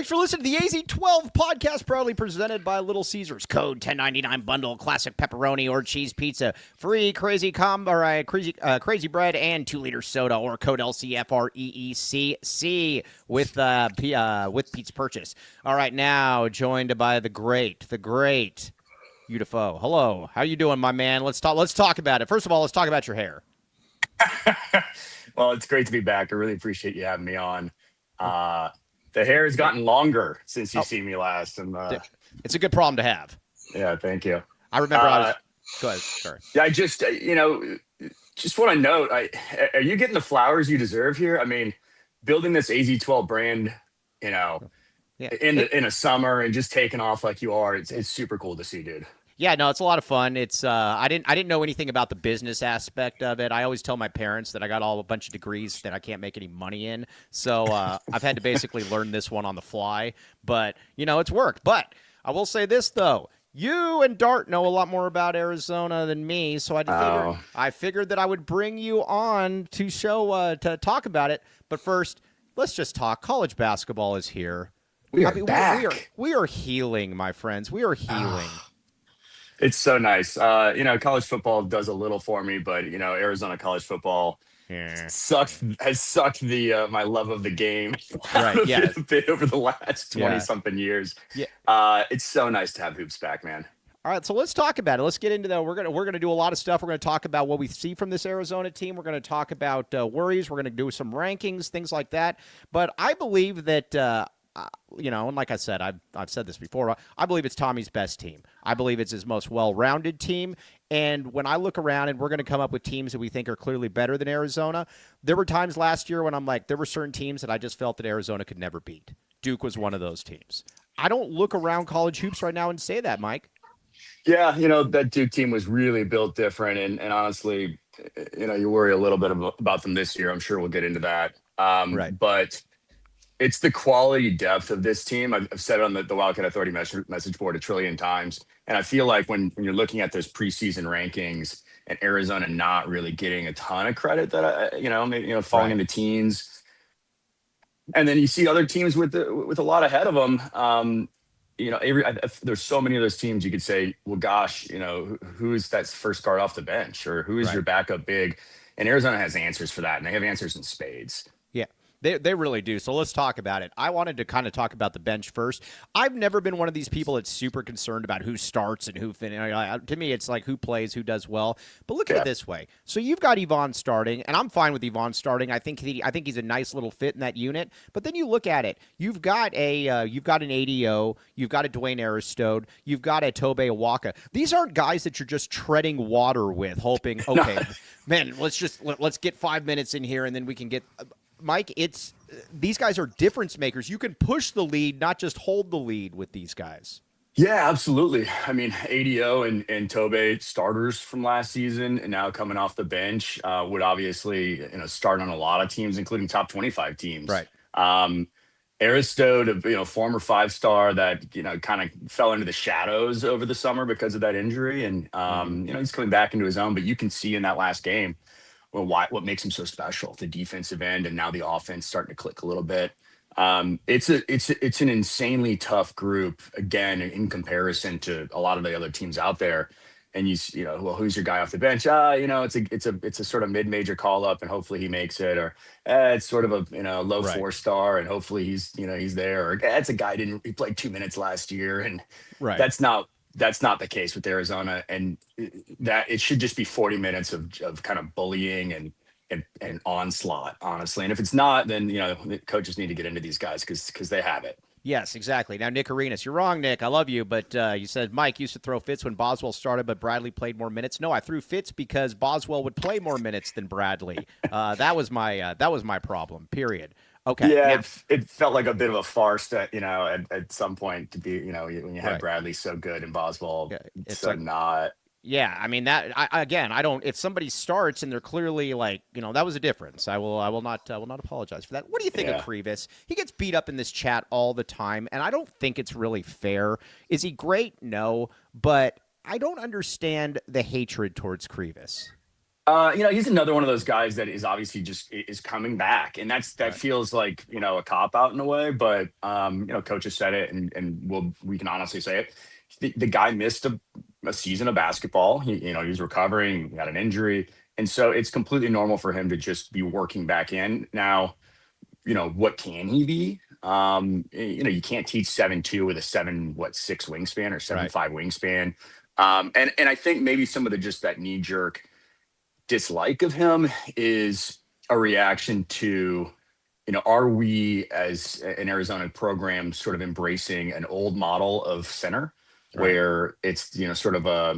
Thanks for listening to the AZ12 podcast, proudly presented by Little Caesars. Code 1099 bundle, classic pepperoni or cheese pizza, free crazy crazy bread, and 2-liter soda, or code LCFREECC with Pete's purchase. All right, now joined by the great Beautiful. Hello, how you doing, my man? Let's talk about it. First of all, let's talk about your hair. Well, it's great to be back. I really appreciate you having me on. The hair has gotten longer since you've seen me last. And it's a good problem to have. Yeah, thank you. I remember go ahead, sorry. Yeah, I just want to note, are you getting the flowers you deserve here? I mean, building this AZ12 brand, in a summer and just taking off like you are, it's super cool to see, dude. Yeah, no, it's a lot of fun. It's I didn't know anything about the business aspect of it. I always tell my parents that I got a bunch of degrees that I can't make any money in. So I've had to basically learn this one on the fly. But, it's worked. But I will say this, though. You and Dart know a lot more about Arizona than me, so I figured that I would bring you on to to talk about it. But first, let's just talk. College basketball is here. We are back. We are healing, my friends. We are healing. It's so nice. College football does a little for me, but Arizona college football has sucked my love of the game right, yeah. a bit over the last 20 something years. Yeah. It's so nice to have hoops back, man. All right, so let's talk about it. Let's get into that. We're gonna do a lot of stuff. We're gonna talk about what we see from this Arizona team. We're gonna talk about worries. We're gonna do some rankings, things like that. But I believe that. And like I said, I've said this before, I believe it's Tommy's best team. I believe it's his most well-rounded team. And when I look around and we're going to come up with teams that we think are clearly better than Arizona, there were times last year when I'm like, there were certain teams that I just felt that Arizona could never beat. Duke was one of those teams. I don't look around college hoops right now and say that, Mike. Yeah, that Duke team was really built different. And honestly, you worry a little bit about them this year. I'm sure we'll get into that. Right. But it's the quality depth of this team. I've said it on the Wildcat Authority message board a trillion times. And I feel like when you're looking at those preseason rankings and Arizona not really getting a ton of credit that, falling in the teens. And then you see other teams with a lot ahead of them. There's so many of those teams you could say, well, gosh, who's that first guard off the bench or who is your backup big? And Arizona has answers for that. And they have answers in spades. Yeah. They really do. So let's talk about it. I wanted to kind of talk about the bench first. I've never been one of these people that's super concerned about who starts and who finishes. To me, it's like who plays, who does well. But look at it this way. So you've got Yvonne starting, and I'm fine with Yvonne starting. I think he's a nice little fit in that unit. But then you look at it. You've got an ADO. You've got a Dwayne Aristode. You've got a Tobe Awaka. These aren't guys that you're just treading water with, hoping, okay, man, let's get 5 minutes in here, and then we can get. Mike, these guys are difference makers. You can push the lead, not just hold the lead with these guys. Yeah, absolutely. I mean, ADO and Tobe starters from last season and now coming off the bench would obviously start on a lot of teams, including top 25 teams. Right. Aristode, former 5-star that kind of fell into the shadows over the summer because of that injury, and he's coming back into his own. But you can see in that last game. Well, what makes him so special? The defensive end, and now the offense starting to click a little bit. It's an insanely tough group again in comparison to a lot of the other teams out there. And who's your guy off the bench? It's a sort of mid-major call up, and hopefully he makes it. Or it's sort of a low 4-star, and hopefully he's there. Or it's a guy he played 2 minutes last year, and that's not the case with Arizona, and that it should just be 40 minutes of kind of bullying and onslaught, honestly. And if it's not, then the coaches need to get into these guys because they have it. Yes, exactly. Now, Nick Arenas, you're wrong, Nick. I love you, but you said Mike used to throw fits when Boswell started, but Bradley played more minutes. No, I threw fits because Boswell would play more minutes than Bradley. That was my problem. Period. Okay. Yeah, now, it felt like a bit of a farce at some point to be when you had Bradley so good and Boswell not. Yeah, I mean I don't. If somebody starts and they're clearly that was a difference. I will not apologize for that. What do you think of Krivas? He gets beat up in this chat all the time, and I don't think it's really fair. Is he great? No, but I don't understand the hatred towards Krivas. He's another one of those guys that is obviously just is coming back, and that Right. feels like a cop out in a way. But coaches said it, and we can honestly say it. The guy missed a season of basketball. He was recovering, he had an injury, and so it's completely normal for him to just be working back in now. What can he be? You can't teach 7'2" with a 7'6" wingspan or seven Right. five wingspan. And I think maybe some of the just that knee jerk dislike of him is a reaction to, are we as an Arizona program sort of embracing an old model of center Right. where it's, sort of a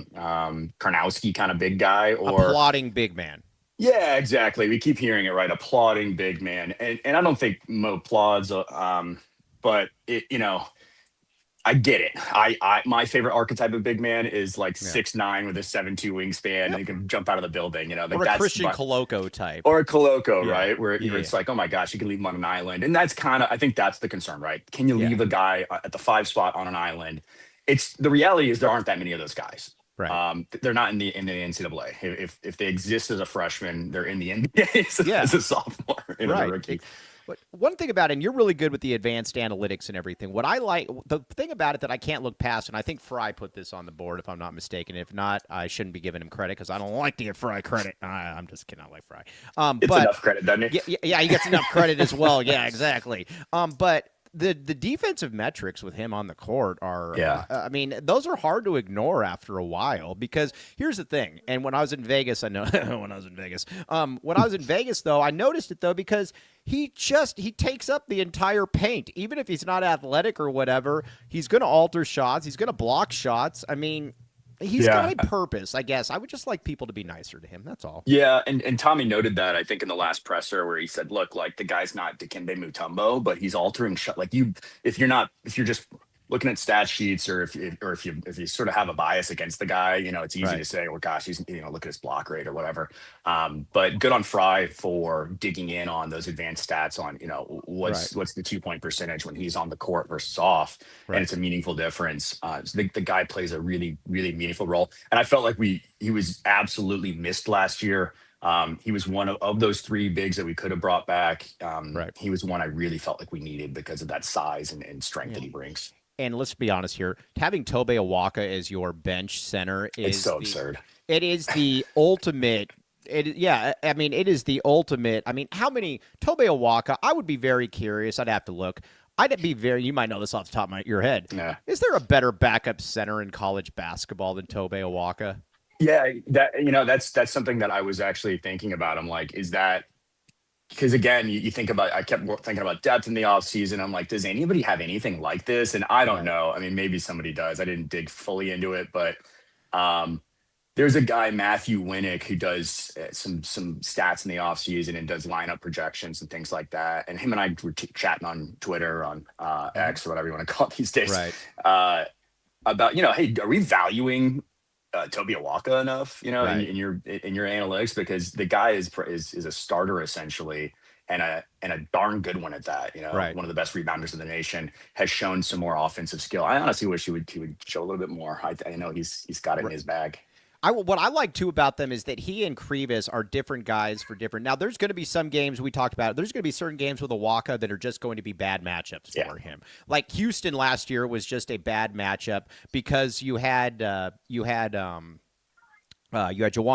Karnowski kind of big guy, A or plotting big man. yeah, exactly. We keep hearing it, right? Applauding big man. And I don't think Mo applauds, but I get it. My favorite archetype of big man is like Yeah. 6'9" with a 7'2" wingspan, and Yep. he can jump out of the building, like Or a that's Christian Coloco type. or a Coloco, Yeah. right? Where Yeah. it's like, oh my gosh, you can leave him on an island. And that's I think that's the concern, right? Can you Yeah. leave a guy at the 5 spot on an island? It's the reality is there aren't that many of those guys. Right. They're not in the NCAA. If they exist as a freshman, they're in the NBA as a sophomore, a Right. rookie. But one thing about it, and you're really good with the advanced analytics and everything. What I like, the thing about it that I can't look past, and I think Fry put this on the board, if I'm not mistaken. If not, I shouldn't be giving him credit because I don't like to give Fry credit. I'm just kidding. I like Fry. It's but enough credit, doesn't it? yeah, he gets enough credit as well. Yeah, exactly. But the defensive metrics with him on the court are, I mean, those are hard to ignore after a while because here's the thing. And when I was in Vegas, I know when I was in Vegas, though, I noticed it though because he takes up the entire paint. Even if he's not athletic or whatever, he's going to alter shots. He's going to block shots. I mean, he's got a purpose, I guess. I would just like people to be nicer to him. That's all. Yeah, and Tommy noted that I think in the last presser where he said, "Look, like the guy's not Dikembe Mutombo, but he's altering shot. Like if you're just looking at stat sheets, or if you sort of have a bias against the guy, it's easy to say, well, gosh, he's look at his block rate or whatever. But good on Fry for digging in on those advanced stats on what's the 2-point percentage when he's on the court versus off, and it's a meaningful difference. So the guy plays a really really meaningful role, and I felt like he was absolutely missed last year. He was one of those 3 bigs that we could have brought back. He was one I really felt like we needed because of that size and strength that he brings. And let's be honest here, having Tobe Awaka as your bench center is it's so absurd. It is the ultimate. I mean, it is the ultimate. I mean, how many Tobe Awaka? I would be very curious. I'd have to look. You might know this off the top of your head. Yeah. Is there a better backup center in college basketball than Tobe Awaka? Yeah, that's something that I was actually thinking about. I'm like, is that because again, you think about, I kept thinking about depth in the offseason. I'm like, does anybody have anything like this? And I don't know. I mean, maybe somebody does. I didn't dig fully into it, but there's a guy, Matthew Winnick, who does some stats in the offseason and does lineup projections and things like that. And him and I were chatting on Twitter, on X, or whatever you want to call it these days, about, hey, are we valuing Tobe Awaka enough, in your analytics, because the guy is a starter essentially, and a darn good one at that. One of the best rebounders in the nation, has shown some more offensive skill. I honestly wish he would show a little bit more. I know he's got it in his bag. What I like too about them is that he and Krivas are different guys for different. Now, there's going to be some games we talked about. There's going to be certain games with Awaka that are just going to be bad matchups for him. Like Houston last year was just a bad matchup because you had Jawan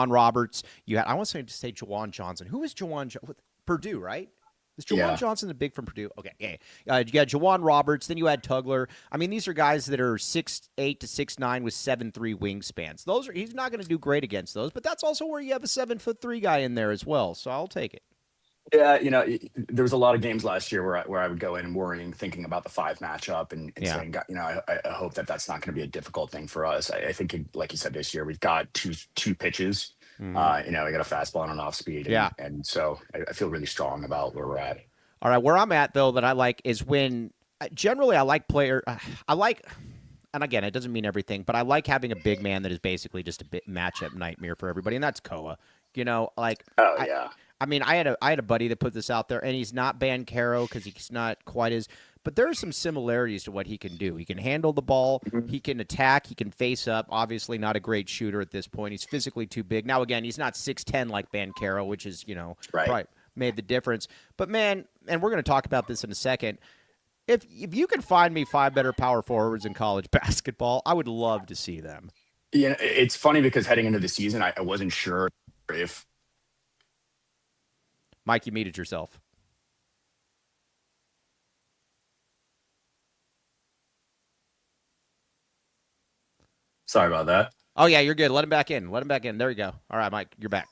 Roberts. I want to say Jawan Johnson. Who is Jawan? Purdue, right? Is Jawan Johnson the big from Purdue? Okay, yeah. You had Jawan Roberts, then you had Tugler. I mean, these are guys that are 6'8" to 6'9" with 7'3" wingspans. He's not going to do great against those, but that's also where you have a 7'3" guy in there as well. So I'll take it. Yeah, there was a lot of games last year where I would go in worrying, thinking about the 5 matchup and saying, I hope that's not going to be a difficult thing for us. I think, like you said, this year we've got two pitches. We got a fastball and an off speed. And so I feel really strong about where we're at. All right. Where I'm at, though, that I like is when generally I like and again, it doesn't mean everything, but I like having a big man that is basically just a bit matchup nightmare for everybody. And that's Koa, I mean, I had a buddy that put this out there, and he's not Bancaro because he's not quite as, but there are some similarities to what he can do. He can handle the ball. Mhm. He can attack. He can face up. Obviously, not a great shooter at this point. He's physically too big. Now, again, he's not 6'10" like Banchero, which is, Right. probably made the difference. But, man, and we're going to talk about this in a second, if you can find me 5 better power forwards in college basketball, I would love to see them. It's funny because heading into the season, I wasn't sure if Mike, you muted yourself. Sorry about that. Oh, yeah, you're good. Let him back in. Let him back in. There you go. All right, Mike, you're back.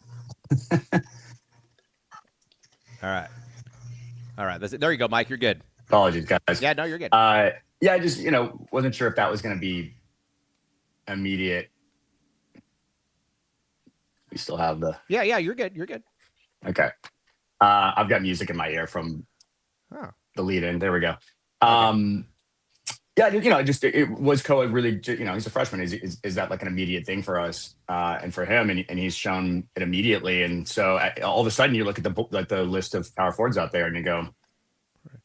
All right. That's it. There you go, Mike. You're good. Apologies, guys. Yeah, no, you're good. I just wasn't sure if that was going to be immediate. We still have the. Yeah, you're good. You're good. Okay. I've got music in my ear from the lead in. There we go. Yeah, it was co-ed really, he's a freshman. Is that like an immediate thing for us and for him? And he's shown it immediately. And so all of a sudden you look at the list of power forwards out there and you go,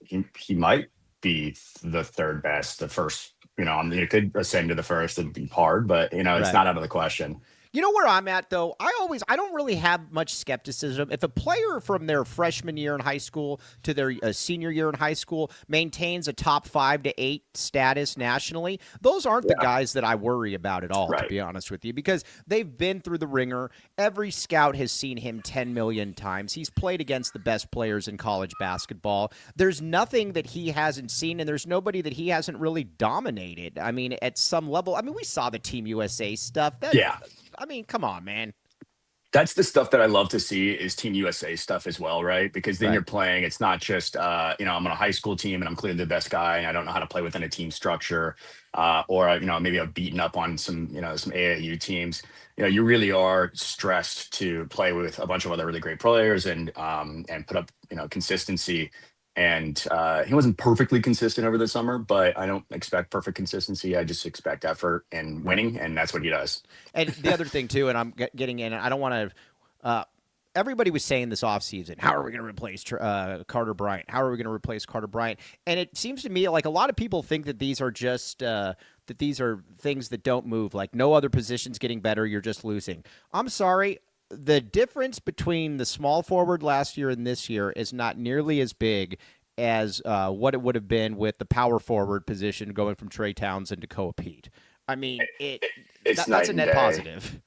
he might be the third best, the first, it could ascend to the first. It'd be hard, but it's not out of the question. You know where I'm at, though? I don't really have much skepticism. If a player from their freshman year in high school to their senior year in high school maintains a top 5 to 8 status nationally, those aren't the guys that I worry about at all, to be honest with you, because they've been through the ringer. Every scout has seen him 10 million times. He's played against the best players in college basketball. There's nothing that he hasn't seen, and there's nobody that he hasn't really dominated. I mean, at some level. I mean, we saw the Team USA stuff. I mean, come on, man. That's the stuff that I love to see is Team USA stuff as well, right? Because then you're playing, it's not just, I'm on a high school team and I'm clearly the best guy and I don't know how to play within a team structure or, maybe I've beaten up on some AAU teams. You really are stressed to play with a bunch of other really great players and put up, consistency. And he wasn't perfectly consistent over the summer, but I don't expect perfect consistency. I just expect effort and winning, and that's what he does. And the other thing, too, and I'm getting in, I don't want to everybody was saying this offseason, how are we going to replace Carter Bryant? How are we going to replace Carter Bryant? And it seems to me like a lot of people think that these are just that these are things that don't move, like no other position's getting better, you're just losing. I'm sorry. The difference between the small forward last year and this year is not nearly as big as what it would have been with the power forward position going from Trey Townsend to Peat. I mean, that's a net positive.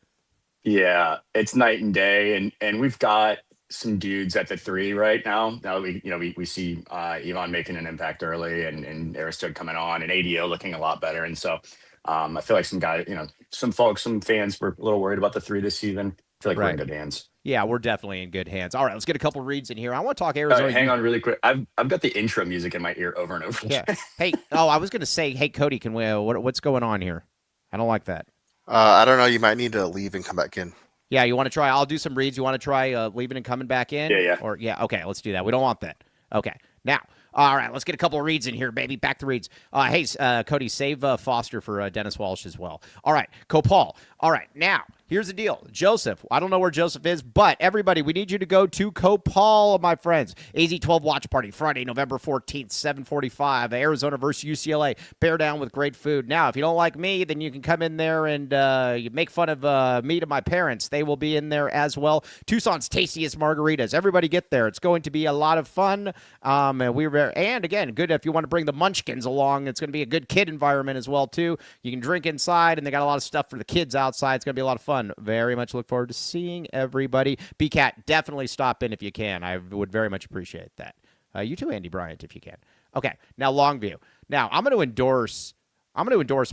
Yeah, it's night and day, and we've got some dudes at the 3 right now. Now we see Yvonne making an impact early, and Aristode coming on, and ADO looking a lot better, and so I feel like some guys, some folks, some fans were a little worried about the 3 this season. I feel like we're in good hands. Yeah, we're definitely in good hands. All right, let's get a couple reads in here. I want to talk Arizona. Hang on really quick. I've got the intro music in my ear over and over again. Yeah. Hey, I was going to say, hey, Cody, can we, what's going on here? I don't like that. I don't know. You might need to leave and come back in. Yeah, you want to try? I'll do some reads. You want to try leaving and coming back in? Yeah. Okay, let's do that. We don't want that. Okay, now. All right, let's get a couple of reads in here, baby. Back to reads. Hey, Cody, save Foster for Dennis Walsh as well. All right, Copal. All right, now, here's the deal. Joseph, I don't know where Joseph is, but everybody, we need you to go to Copal, my friends. AZ12 Watch Party, Friday, November 14th, 7:45, Arizona versus UCLA. Bear down with great food. Now, if you don't like me, then you can come in there and you make fun of me to my parents. They will be in there as well. Tucson's tastiest margaritas. Everybody get there. It's going to be a lot of fun. And again, good if you want to bring the munchkins along. It's going to be a good kid environment as well, too. You can drink inside, and they got a lot of stuff for the kids outside. It's going to be a lot of fun. Very much look forward to seeing everybody. BCAT, definitely stop in if you can. I would very much appreciate that. You too, Andy Bryant, if you can. Okay, now Longview. Now, I'm going to endorse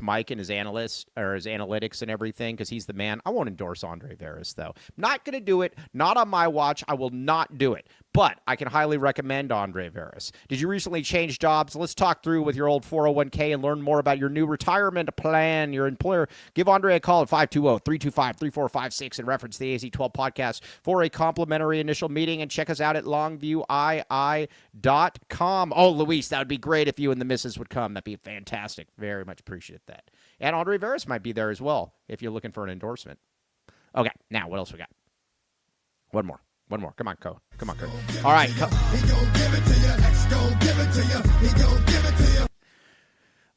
Mike and his analyst or his analytics and everything because he's the man. I won't endorse Andre Veras, though. Not going to do it. Not on my watch. I will not do it. But I can highly recommend Andre Veras. Did you recently change jobs? Let's talk through with your old 401k and learn more about your new retirement plan. Your employer, give Andre a call at 520-325-3456 and reference the AZ12 podcast for a complimentary initial meeting and check us out at longviewii.com. Oh, Luis, that would be great if you and the missus would come. That'd be fantastic. Very much appreciate that. And Andre Veras might be there as well if you're looking for an endorsement. Okay, now what else we got? One more. One more. Come on, Co. Come on, Co. All right.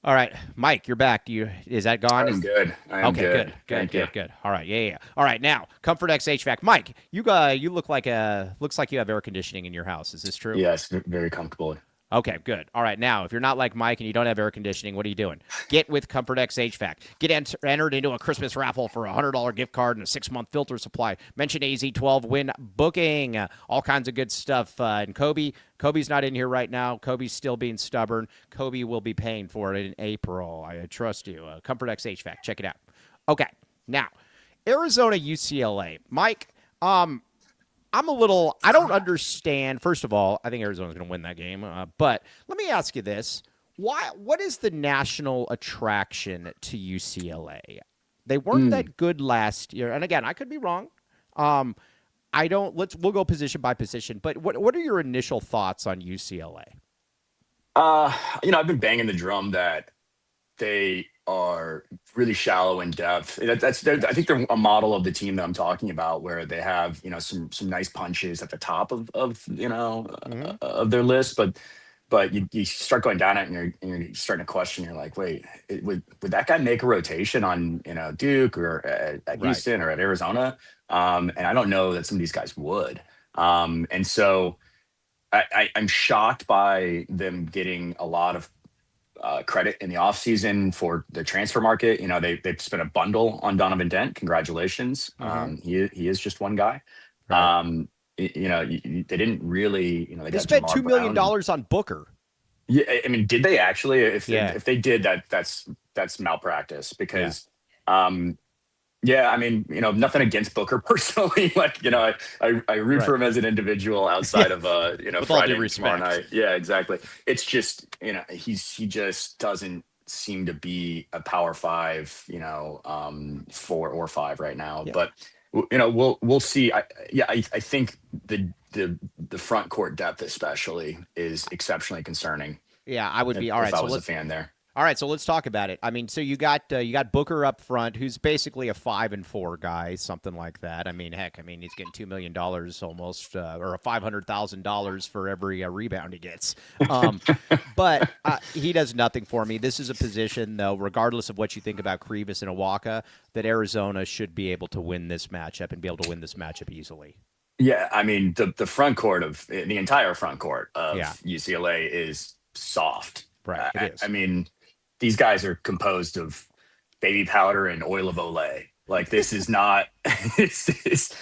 All right, Mike, you're back. Is that gone? I'm good. I am okay, good. Good. All right, yeah. All right, now Comfort X HVAC. Mike, you look like you have air conditioning in your house. Is this true? Yes, very comfortable. Okay, good. All right, now, if you're not like Mike and you don't have air conditioning, what are you doing? Get with Comfort X HVAC. Get entered into a Christmas raffle for a $100 gift card and a 6-month filter supply. Mention AZ12 win booking. All kinds of good stuff. And Kobe's not in here right now. Kobe's still being stubborn. Kobe will be paying for it in April. I trust you. Comfort X HVAC. Check it out. Okay, now, Arizona UCLA. Mike, I don't understand. First of all, I think Arizona's going to win that game. But let me ask you this. What is the national attraction to UCLA? They weren't that good last year. And again, I could be wrong. We'll go position by position. But what are your initial thoughts on UCLA? I've been banging the drum that they are really shallow in depth. I think they're a model of the team that I'm talking about, where they have some nice punches at the top of of their list, but you start going down it and you're starting to question. You're like, wait, would that guy make a rotation on Duke or at Houston or at Arizona? And I don't know that some of these guys would. And so I'm shocked by them getting a lot of credit in the offseason for the transfer market. They've spent a bundle on Donovan Dent. Congratulations. He is just one guy. Right. They didn't really, they spent $2 million on Booker. Yeah. I mean, did they actually? If they did that's malpractice because, yeah, I mean, nothing against Booker personally. I root for him as an individual outside of Friday tomorrow night. Yeah, exactly. It's just he just doesn't seem to be a Power 5, 4 or 5 right now. Yeah. But we'll see. I think the front court depth especially is exceptionally concerning. Yeah, I would be all right. If I was a fan there. All right, so let's talk about it. I mean, so you got Booker up front, who's basically a 5 and 4 guy, something like that. I mean, heck, he's getting $2 million almost, or $500,000 for every rebound he gets. But he does nothing for me. This is a position, though, regardless of what you think about Krivas and Awaka, that Arizona should be able to win this matchup and be able to win this matchup easily. Yeah, I mean, the front court of the entire front court of UCLA is soft. Right, it is. I mean, these guys are composed of baby powder and oil of Olay. Like, this is not, Krivas,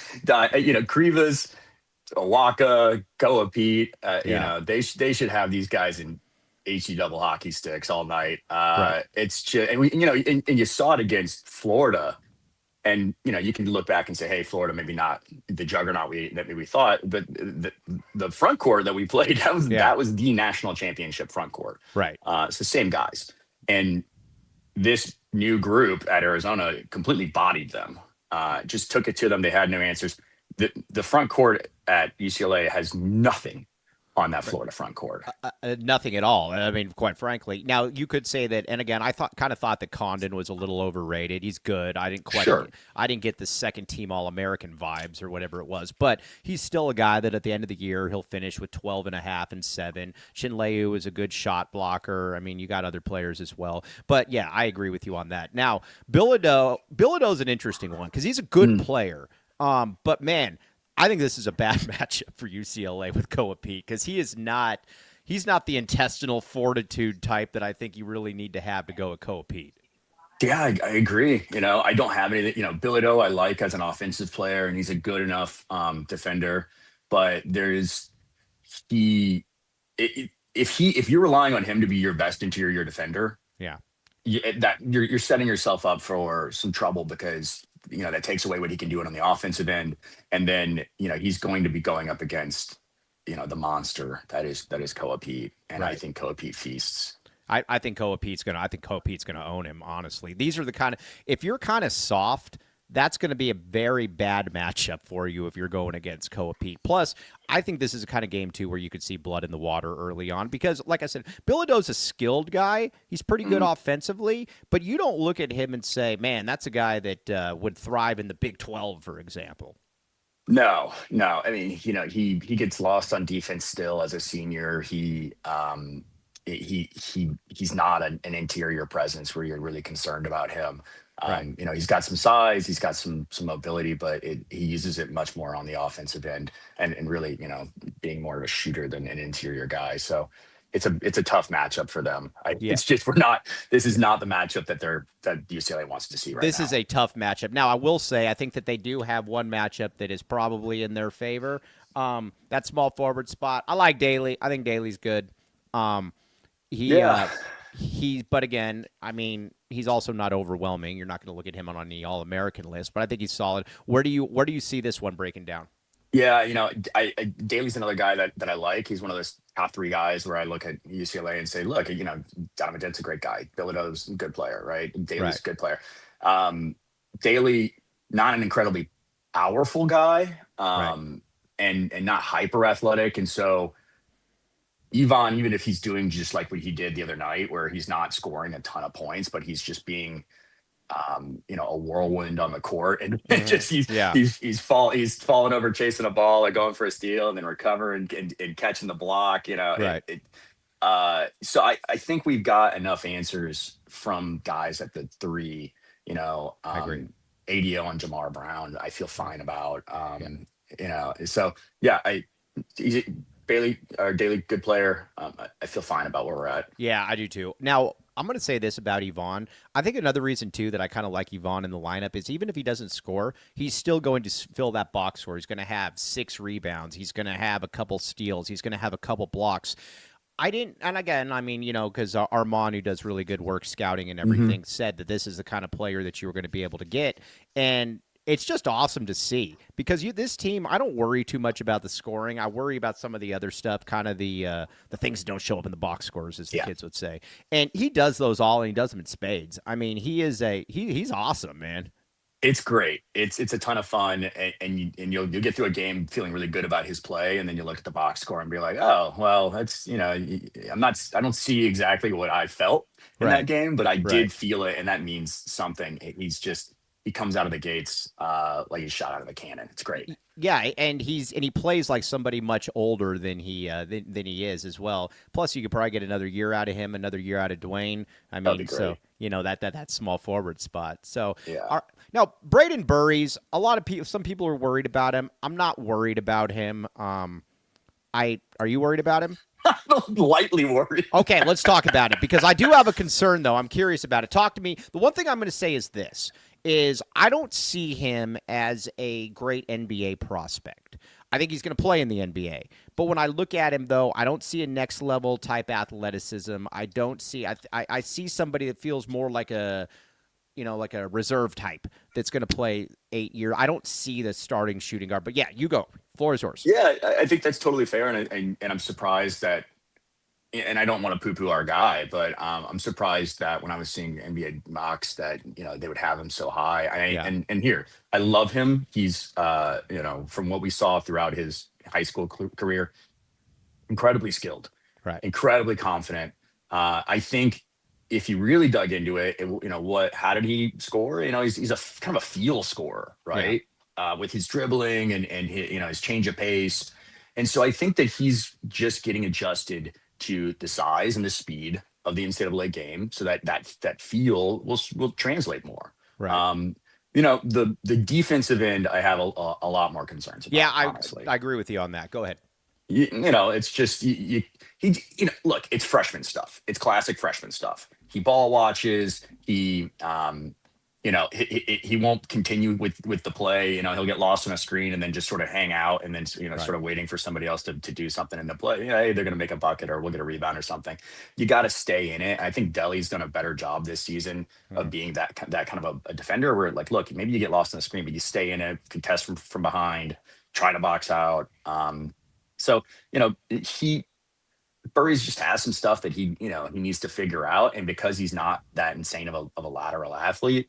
Awaka, Koa Peat, they should have these guys in HE double hockey sticks all night. Right. It's just, and you saw it against Florida. And, you can look back and say, hey, Florida, maybe not the juggernaut that we thought, but the front court that we played, that was the national championship front court. Right. It's the same guys. And this new group at Arizona completely bodied them, just took it to them. They had no answers. The front court at UCLA has nothing on that Florida front court. Nothing at all. I mean, quite frankly. Now, you could say that, and again, I kind of thought that Condon was a little overrated. He's good. I didn't get the second team All-American vibes or whatever it was, but he's still a guy that at the end of the year, he'll finish with 12.5 and 7. Shinleu is a good shot blocker. I mean, you got other players as well. But yeah, I agree with you on that. Now, Bilodeau's an interesting one because he's a good player. But man, I think this is a bad matchup for UCLA with Koa Peat because he's not the intestinal fortitude type that I think you really need to have to go with Koa Peat. Yeah, I agree. I don't have anything. Bilodeau I like as an offensive player, and he's a good enough defender. But if you're relying on him to be your best interior defender, you're setting yourself up for some trouble because that takes away what he can do on the offensive end. And then, he's going to be going up against, the monster that is Koa Peat. And right. I think Koa Peat feasts. I think Koa Peat's gonna own him, honestly. These are the kind of, if you're kind of soft, that's going to be a very bad matchup for you if you're going against Koa Peat. Plus, I think this is a kind of game, too, where you could see blood in the water early on because, like I said, Bilodeau's a skilled guy. He's pretty good offensively, but you don't look at him and say, man, that's a guy that would thrive in the Big 12, for example. No. I mean, he gets lost on defense still as a senior. He's not an interior presence where you're really concerned about him. Right. He's got some size, he's got some mobility, but he uses it much more on the offensive end, and really, being more of a shooter than an interior guy. So it's a tough matchup for them. Yeah. It's just this is not the matchup that UCLA wants to see right now. This is a tough matchup. Now, I will say, I think that they do have one matchup that is probably in their favor. That small forward spot. I like Daly. I think Daly's good. But again, I mean, he's also not overwhelming. You're not going to look at him on the All-American list, but I think he's solid. Where do you see this one breaking down? Yeah, Daly's another guy that I like. He's one of those top 3 guys where I look at UCLA and say, look, Donovan Dent's a great guy. Bilodeau's a good player, right? Daly's a good player. Daly, not an incredibly powerful guy, and not hyper athletic. And so Yvonne, even if he's doing just like what he did the other night, where he's not scoring a ton of points, but he's just being a whirlwind on the court, and he's falling over chasing a ball or going for a steal and then recovering and catching the block. Right. So I think we've got enough answers from guys at the 3. I agree. ADO and Jamar Brown, I feel fine about. So yeah, Daly, good player. I feel fine about where we're at. Yeah, I do too. Now, I'm going to say this about Yvonne. I think another reason, too, that I kind of like Yvonne in the lineup is even if he doesn't score, he's still going to fill that box score. He's going to have 6 rebounds. He's going to have a couple steals. He's going to have a couple blocks. Because Armand, who does really good work scouting and everything, said that this is the kind of player that you were going to be able to get. And it's just awesome to see because this team, I don't worry too much about the scoring. I worry about some of the other stuff, kind of the things that don't show up in the box scores, as the kids would say. And he does those all, and he does them in spades. I mean, he's awesome, man. It's great. It's a ton of fun, and you'll get through a game feeling really good about his play, and then you look at the box score and be like, oh, well, that's I don't see exactly what I felt in that game, but I did feel it, and that means something. He comes out of the gates like he's shot out of a cannon. It's great. Yeah, and he plays like somebody much older than he is as well. Plus, you could probably get another year out of him, another year out of Dwayne. I mean, so that small forward spot. So now Braden Burries, some people are worried about him. I'm not worried about him. Are you worried about him? I'm lightly worried. Okay, let's talk about it because I do have a concern though. I'm curious about it. Talk to me. The one thing I'm going to say is this. I don't see him as a great NBA prospect. I think he's going to play in the NBA. But when I look at him, though, I don't see a next-level type athleticism. I see somebody that feels more like a reserve type that's going to play 8 years. I don't see the starting shooting guard. But, yeah, you go. Floor is yours. Yeah, I think that's totally fair, and I'm surprised that – and I don't want to poo-poo our guy, but I'm surprised that when I was seeing NBA mocks that they would have him so high. And here, I love him. He's from what we saw throughout his high school career, incredibly skilled, right? Incredibly confident. I think if you really dug into it, how did he score? He's a kind of a feel scorer, right? Yeah. With his dribbling and his change of pace, and so I think that he's just getting adjusted to the size and the speed of the NCAA game, so that feel will translate more. Right. The defensive end, I have a lot more concerns about. Yeah, honestly. I agree with you on that. Go ahead. It's just look, it's freshman stuff. It's classic freshman stuff. He ball watches. He won't continue with the play. He'll get lost on a screen and then just sort of hang out and then sort of waiting for somebody else to do something in the play. Hey, they're going to make a bucket or we'll get a rebound or something. You got to stay in it. I think Delly's done a better job this season of being that kind of a defender where, like, look, maybe you get lost on the screen, but you stay in it, contest from behind, try to box out. Burries just has some stuff that he needs to figure out, and because he's not that insane of a lateral athlete,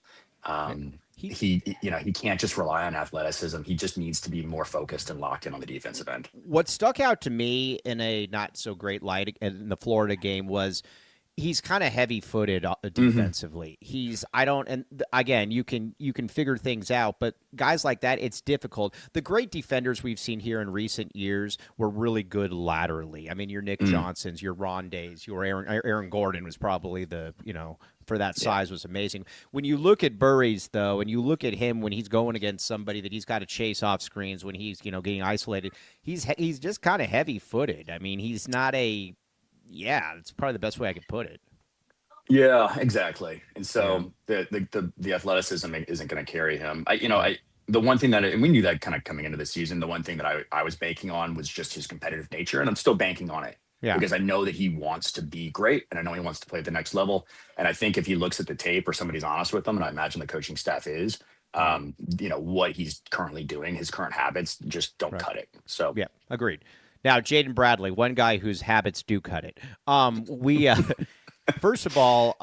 he can't just rely on athleticism. He just needs to be more focused and locked in on the defensive end. What stuck out to me in a not so great light in the Florida game was he's kind of heavy-footed defensively. Again, you can figure things out, but guys like that, it's difficult. The great defenders we've seen here in recent years were really good laterally. I mean, your Nick Johnsons, your Rondays, your Aaron Gordon was probably for that size was amazing. When you look at Burries, though, and you look at him when he's going against somebody that he's got to chase off screens, when he's getting isolated, he's just kind of heavy-footed. I mean, he's not it's probably the best way I could put it. Yeah, exactly. And so the athleticism isn't going to carry him. The one thing and we knew that kind of coming into the season, the one thing that I was banking on was just his competitive nature, and I'm still banking on it. Yeah. Because I know that he wants to be great, and I know he wants to play at the next level. And I think if he looks at the tape or somebody's honest with him, and I imagine the coaching staff is, what he's currently doing, his current habits just don't cut it. So yeah, agreed. Now, Jaden Bradley, one guy whose habits do cut it. First of all,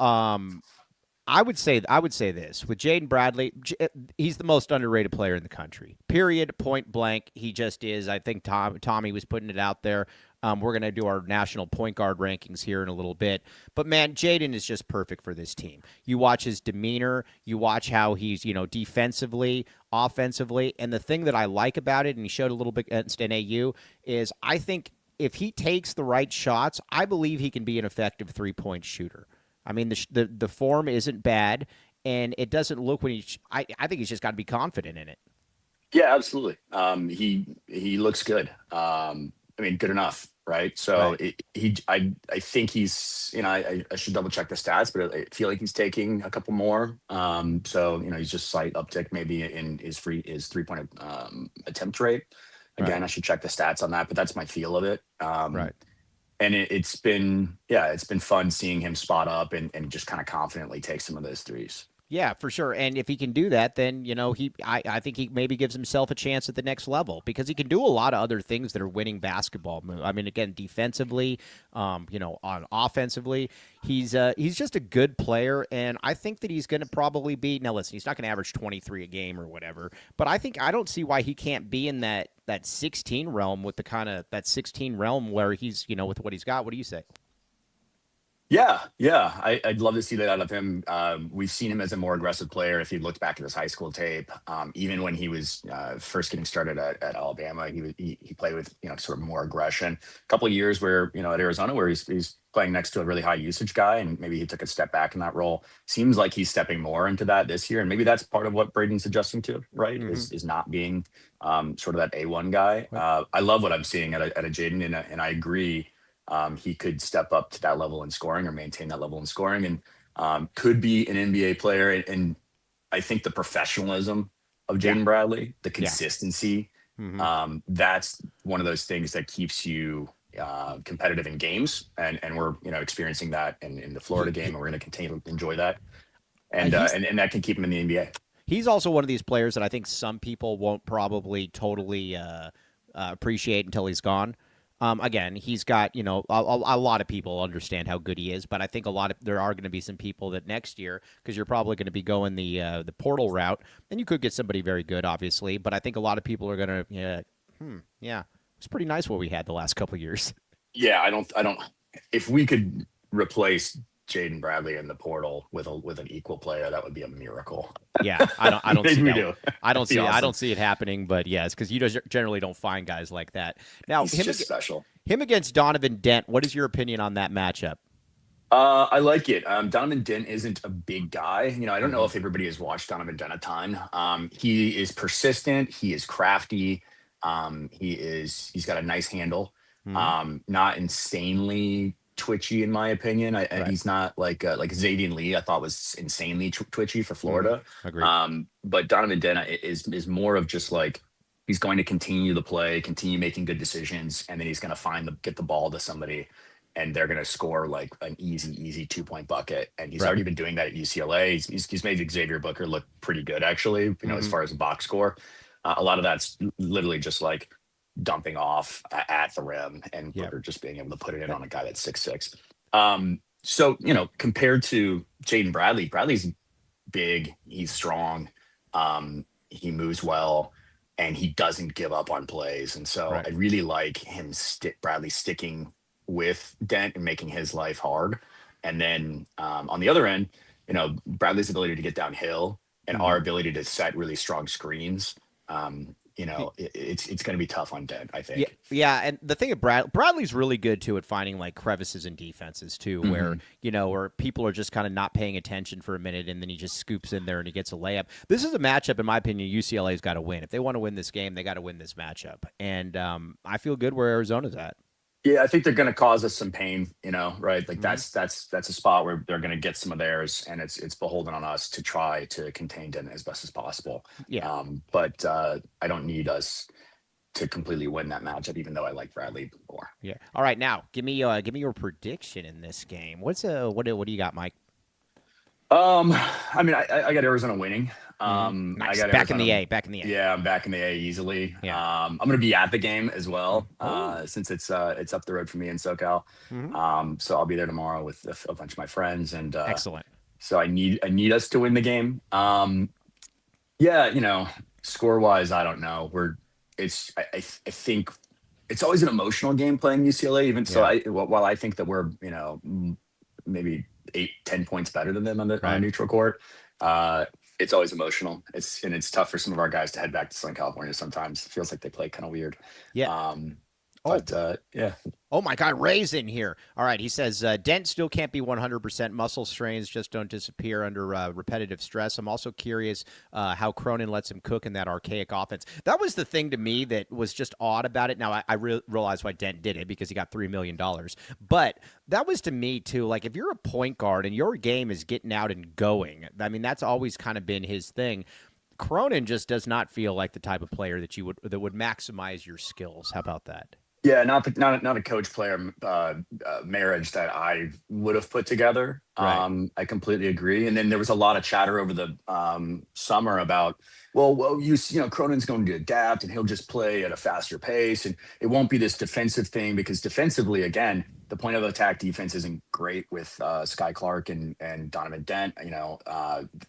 I would say this with Jaden Bradley, he's the most underrated player in the country. Period. Point blank. He just is. I think Tommy was putting it out there. We're going to do our national point guard rankings here in a little bit. But, man, Jaden is just perfect for this team. You watch his demeanor. You watch how he's, defensively, offensively. And the thing that I like about it, and he showed a little bit against NAU, is I think if he takes the right shots, I believe he can be an effective three-point shooter. I mean, the form isn't bad, and it doesn't look I think he's just got to be confident in it. Yeah, absolutely. He looks good. Good enough, right? So right. I think he's, I should double check the stats, but I feel like he's taking a couple more. He's just slight uptick maybe in his 3-point attempt rate. Again, right. I should check the stats on that, but that's my feel of it. Right. And it's been fun seeing him spot up and just kind of confidently take some of those threes. Yeah, for sure. And if he can do that, then, I think he maybe gives himself a chance at the next level because he can do a lot of other things that are winning basketball. I mean, again, defensively, on offensively, he's just a good player. And I think that he's going to probably be, now listen, he's not going to average 23 a game or whatever, but I don't see why he can't be in that 16 realm with that 16 realm where he's, with what he's got. What do you say? Yeah. I'd love to see that out of him. We've seen him as a more aggressive player. If you looked back at his high school tape, even when he was first getting started at Alabama, he played with sort of more aggression. A couple of years where at Arizona where he's playing next to a really high usage guy, and maybe he took a step back in that role. Seems like he's stepping more into that this year, and maybe that's part of what Braden's adjusting to, right? Mm-hmm. Is not being sort of that A1 guy. Right. I love what I'm seeing at a Jaden, and I agree. He could step up to that level in scoring or maintain that level in scoring and could be an NBA player. And I think the professionalism of Jaden Bradley, the consistency, that's one of those things that keeps you competitive in games. And we're, experiencing that in the Florida game, and we're going to continue to enjoy that. And that can keep him in the NBA. He's also one of these players that I think some people won't probably totally appreciate until he's gone. Again, he's got, a lot of people understand how good he is, but I think there are going to be some people that next year, because you're probably going to be going the portal route, and you could get somebody very good, obviously, but I think a lot of people are going to, it's pretty nice what we had the last couple of years. Yeah, I don't, if we could replace Jaden Bradley in the portal with an equal player, that would be a miracle. Yeah, I don't see that. I don't see awesome. I don't see it happening, but yes, because you generally don't find guys like that. Now, he's just special. Him against Donovan Dent. What is your opinion on that matchup? I like it. Donovan Dent isn't a big guy. I don't know if everybody has watched Donovan Dent a ton. He is persistent. He is crafty. He's got a nice handle. Not insanely twitchy in my opinion. Right. He's not like Xavier Lee. I thought was insanely twitchy for Florida. Agreed. But Donovan Dent is more of just like he's going to continue the play, continue making good decisions, and then he's going to get the ball to somebody, and they're going to score like an easy 2-point bucket. And he's already been doing that at UCLA. He's made Xavier Booker look pretty good actually. As far as a box score, a lot of that's literally just like dumping off at the rim and Booker just being able to put it in on a guy that's 6'6". So, compared to Jaden Bradley, Bradley's big, he's strong, he moves well, and he doesn't give up on plays. And so I really like him, Bradley sticking with Dent and making his life hard. And then on the other end, Bradley's ability to get downhill and our ability to set really strong screens. It's going to be tough on Dent, I think. Yeah, and the thing of Bradley's really good too at finding like crevices and defenses too, where where people are just kind of not paying attention for a minute, and then he just scoops in there and he gets a layup. This is a matchup, in my opinion, UCLA's got to win. If they want to win this game, they got to win this matchup, and I feel good where Arizona's at. Yeah, I think they're going to cause us some pain, right? Like that's a spot where they're going to get some of theirs, and it's beholden on us to try to contain Denton as best as possible. Yeah. But I don't need us to completely win that matchup, even though I like Bradley more. Yeah. All right, now give me your prediction in this game. What do you got, Mike? I mean, I got Arizona winning. Nice. I got back Arizona, in the A. Yeah, I'm back in the A easily. Yeah. I'm gonna be at the game as well, since it's up the road for me in SoCal. So I'll be there tomorrow with a bunch of my friends, and Excellent. So I need us to win the game. Yeah, score wise, I don't know. I think it's always an emotional game playing UCLA. Even so, while I think that we're maybe 8-10 points better than them on a neutral court, it's always emotional. It's tough for some of our guys to head back to Southern California sometimes. It feels like they play kind of weird. Yeah. Yeah. Oh my God, Ray's in here. All right, he says Dent still can't be 100%. Muscle strains just don't disappear under repetitive stress. I'm also curious how Cronin lets him cook in that archaic offense. That was the thing to me that was just odd about it. Now I realize why Dent did it, because he got $3 million. But that was to me too. Like, if you're a point guard and your game is getting out and going, I mean, that's always kind of been his thing. Cronin just does not feel like the type of player that would maximize your skills. How about that? Yeah, not a coach player marriage that I would have put together. Right. I completely agree. And then there was a lot of chatter over the summer about, Cronin's going to adapt and he'll just play at a faster pace, and it won't be this defensive thing, because defensively, again, the point of attack defense isn't great with Sky Clark and Donovan Dent, and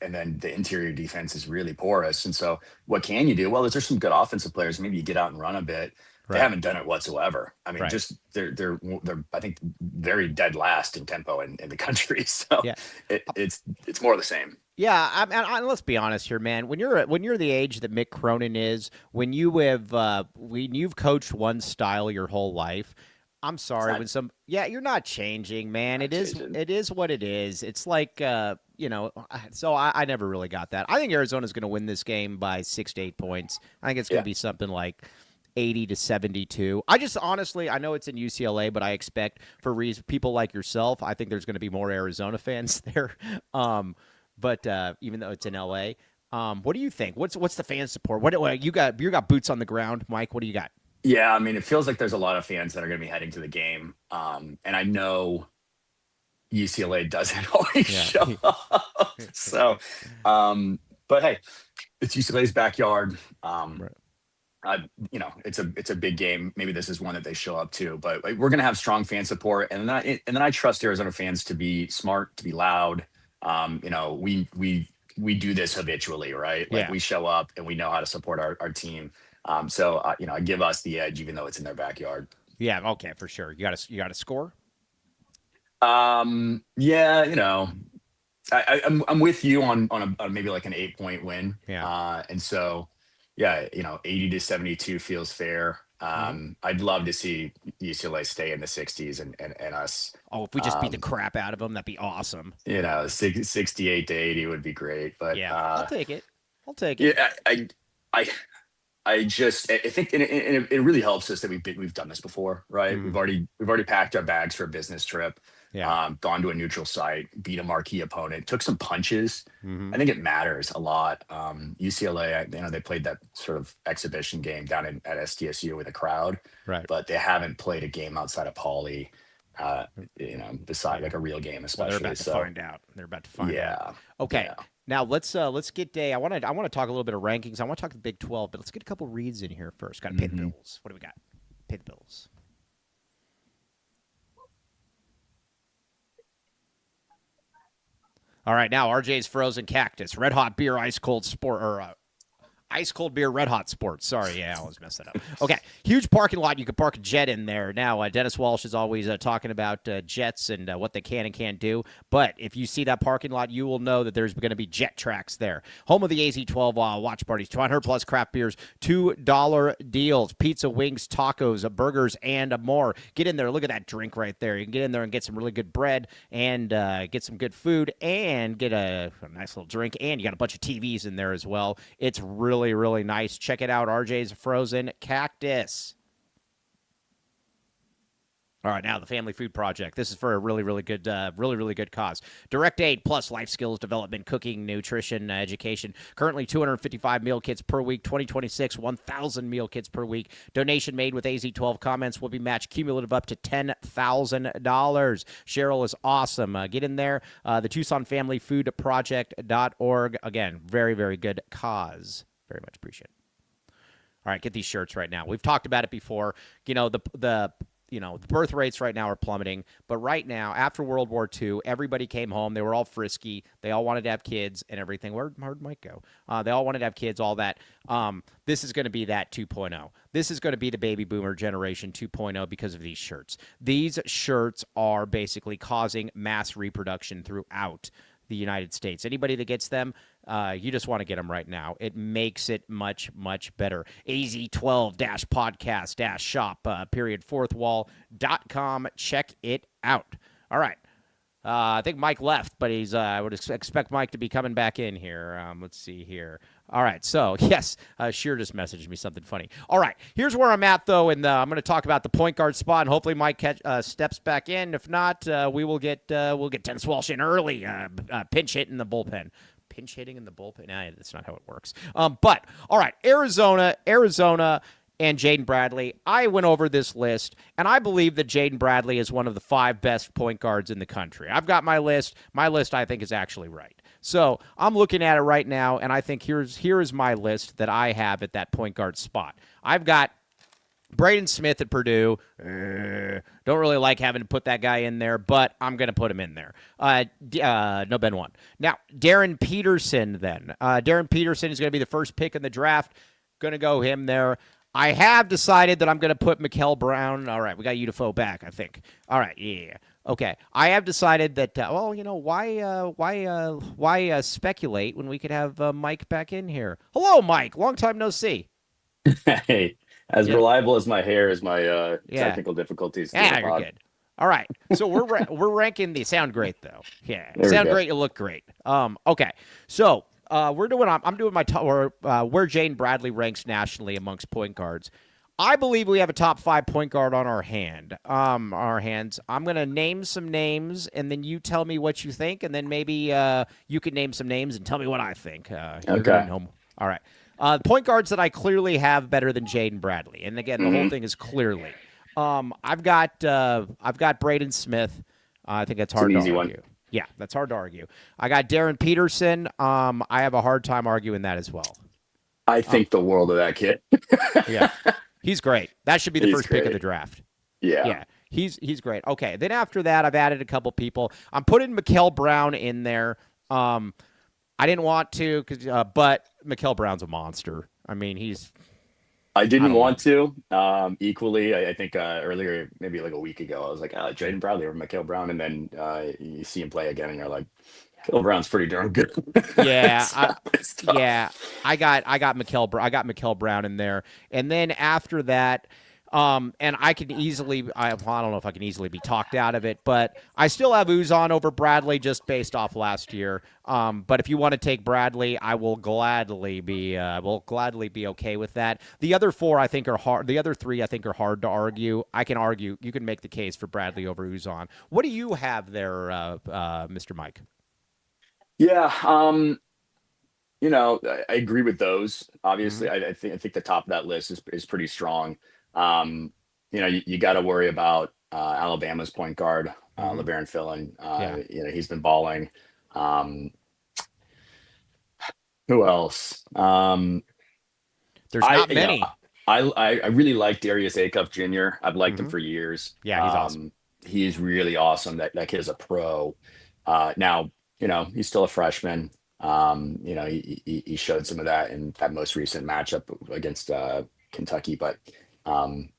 then the interior defense is really porous. And so what can you do? Well, there's some good offensive players. Maybe you get out and run a bit. They haven't done it whatsoever. I mean, just they're I think very dead last in tempo in the country. So it's more of the same. Yeah, I let's be honest here, man. When you're the age that Mick Cronin is, when you've coached one style your whole life, I'm sorry, you're not changing, man. It is what it is. It's like so I never really got that. I think Arizona's going to win this game by 6 to 8 points. I think it's going to be something like 80-72. I just honestly, I know it's in UCLA, but I expect for people like yourself, I think there's going to be more Arizona fans there. But even though it's in LA, what do you think? What's the fan support? What you got boots on the ground, Mike? What do you got? Yeah, I mean, it feels like there's a lot of fans that are going to be heading to the game, and I know UCLA doesn't always show up. So, but hey, it's UCLA's backyard. It's a big game. Maybe this is one that they show up to, but we're going to have strong fan support. And then I trust Arizona fans to be smart, to be loud. We do this habitually, right? Like we show up and we know how to support our team. So I give us the edge, even though it's in their backyard. Yeah. Okay. For sure. You got to score. Yeah. I'm with you on maybe like an 8-point win. Yeah. And so, 80-72 feels fair. I'd love to see UCLA stay in the 60s and us. Oh, if we just beat the crap out of them, that'd be awesome. 68-80 would be great. But I'll take it. Yeah, I think it really helps us that we've done this before, right? We've already packed our bags for a business trip. Yeah. Gone to a neutral site, beat a marquee opponent, took some punches. I think it matters a lot. UCLA, they played that sort of exhibition game down at SDSU with a crowd, right? But they haven't played a game outside of Pauley, beside like a real game, especially. Well, they're about to find out. Okay. Yeah. Now let's get I want to talk a little bit of rankings. I want to talk the Big 12, but let's get a couple reads in here first. Got to pay the bills. What do we got? Pay the bills. All right, now RJ's Frozen Cactus, red hot beer, ice cold sport, or Ice cold beer, Red Hot Sports. Sorry, yeah, I always mess that up. Okay, huge parking lot. You could park a jet in there. Now, Dennis Walsh is always talking about jets and what they can and can't do. But if you see that parking lot, you will know that there's going to be jet tracks there. Home of the AZ12 watch parties, 200 plus craft beers, $2 deals, pizza, wings, tacos, burgers, and more. Get in there. Look at that drink right there. You can get in there and get some really good bread and get some good food and get a nice little drink. And you got a bunch of TVs in there as well. It's really, really nice. Check it out. RJ's Frozen Cactus. All right, now the Family Food Project. This is for a really, really good cause. Direct Aid plus life skills development, cooking, nutrition, education. Currently 255 meal kits per week. 2026, 1,000 meal kits per week. Donation made with AZ12 comments will be matched cumulative up to $10,000. Cheryl is awesome. Get in there. The TucsonFamilyFoodProject.org. Again, very, very good cause. Very much appreciate it. All right, get these shirts right now. We've talked about it before. The birth rates right now are plummeting. But right now, after World War II, everybody came home. They were all frisky. They all wanted to have kids and everything. Where'd Mike go? They all wanted to have kids, all that. This is going to be that 2.0. This is going to be the baby boomer generation 2.0 because of these shirts. These shirts are basically causing mass reproduction throughout the United States. Anybody that gets them, you just want to get them right now. It makes it much, much better. AZ12-podcast-shop, fourthwall.com. Check it out. All right. I think Mike left, but I would expect Mike to be coming back in here. Let's see here. All right, so, yes, Sheer just messaged me something funny. All right, here's where I'm at, though, and I'm going to talk about the point guard spot, and hopefully Mike steps back in. If not, we'll get Dennis Walsh in early, pinch hit in the bullpen. Pinch hitting in the bullpen? Nah, that's not how it works. But, all right, Arizona, and Jaden Bradley. I went over this list, and I believe that Jaden Bradley is one of the 5 best point guards in the country. I've got my list. My list, I think, is actually right. So I'm looking at it right now, and I think here is my list that I have at that point guard spot. I've got Braden Smith at Purdue. Don't really like having to put that guy in there, but I'm going to put him in there. No Ben 1. Now, Darren Peterson then. Darren Peterson is going to be the first pick in the draft. Going to go him there. I have decided that I'm going to put Mikel Brown. All right, we got Udafo back, I think. All right, yeah. Okay, I have decided that. Why speculate when we could have Mike back in here? Hello, Mike. Long time no see. Hey, as reliable as my hair is my technical difficulties. Yeah, you're good. All right, so we're ranking these. Sound great though. Yeah, sound great. You look great. Okay, so. I'm doing my top where Jaden Bradley ranks nationally amongst point guards. I believe we have a top 5 point guard on our hands. I'm going to name some names, and then you tell me what you think, and then maybe you can name some names and tell me what I think. Okay. All right. Point guards that I clearly have better than Jaden Bradley, and again, the whole thing is clearly. I've got Braden Smith. I think that's hard to argue. One. Yeah, that's hard to argue. I got Darren Peterson. I have a hard time arguing that as well. I think the world of that kid. Yeah, he's great. That should be the first pick of the draft. Yeah, he's great. Okay, then after that, I've added a couple people. I'm putting Mikel Brown in there. I didn't want to, but Mikel Brown's a monster. I mean, I didn't want to. Equally, I think earlier, maybe like a week ago, I was like, Jaden Bradley over Mikel Brown, and then you see him play again, and you're like, Mikel Brown's pretty darn good. Yeah, I got Mikel Brown in there, and then after that. And I don't know if I can easily be talked out of it, but I still have Uzan over Bradley just based off last year. But if you want to take Bradley, I will gladly be okay with that. The other 4 I think are hard. The other 3 I think are hard to argue. I can argue. You can make the case for Bradley over Uzan. What do you have there, Mr. Mike? Yeah. I agree with those. Obviously, I think the top of that list is pretty strong. You got to worry about Alabama's point guard, LeBaron Fillon. He's been balling. Who else? There's not many. I really like Darius Acuff Jr. I've liked him for years. Yeah, he's awesome. He's really awesome. That kid is a pro. Now, he's still a freshman. He showed some of that in that most recent matchup against Kentucky, but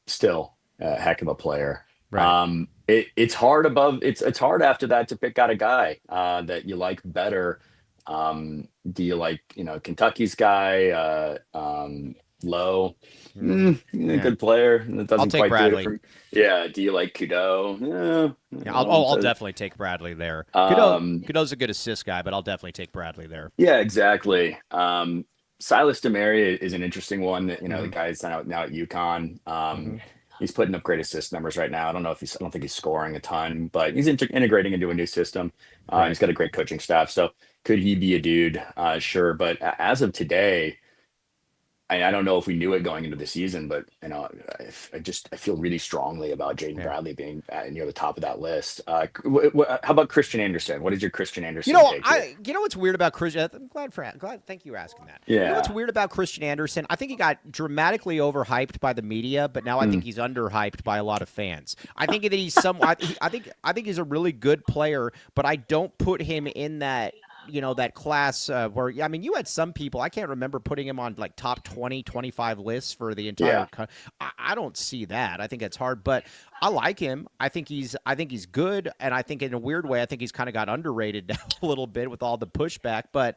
still a heck of a player. Right. It's hard it's hard after that to pick out a guy that you like better. Do you like, Kentucky's guy, Lowe? A Yeah. good player that I'll doesn't take quite do it Bradley. for. Yeah. Do you like Kudo? Yeah, I'll definitely take Bradley there. Kudo's a good assist guy, but I'll definitely take Bradley there. Yeah, exactly. Silas DeMary is an interesting one. That the Mhm. guy's now at UConn. Mhm. He's putting up great assist numbers right now. I don't think he's scoring a ton, but he's integrating into a new system. And Right. he's got a great coaching staff. So could he be a dude? Sure. But as of today, I don't know if we knew it going into the season, but I feel really strongly about Jaden Yeah. Bradley being near the top of that list. How about Christian Anderson? What is your Christian Anderson take here? You know what's weird about Christian? I'm glad. Thank you for asking that. You know Yeah. what's weird about Christian Anderson? I think he got dramatically overhyped by the media, but now I think he's underhyped by a lot of fans. I think that he's I think he's a really good player, but I don't put him in that. That class where, you had some people, I can't remember putting him on like top 20, 25 lists for the entire I don't see that. I think it's hard, but I like him. I think he's good. And I think in a weird way, I think he's kind of got underrated now a little bit with all the pushback, but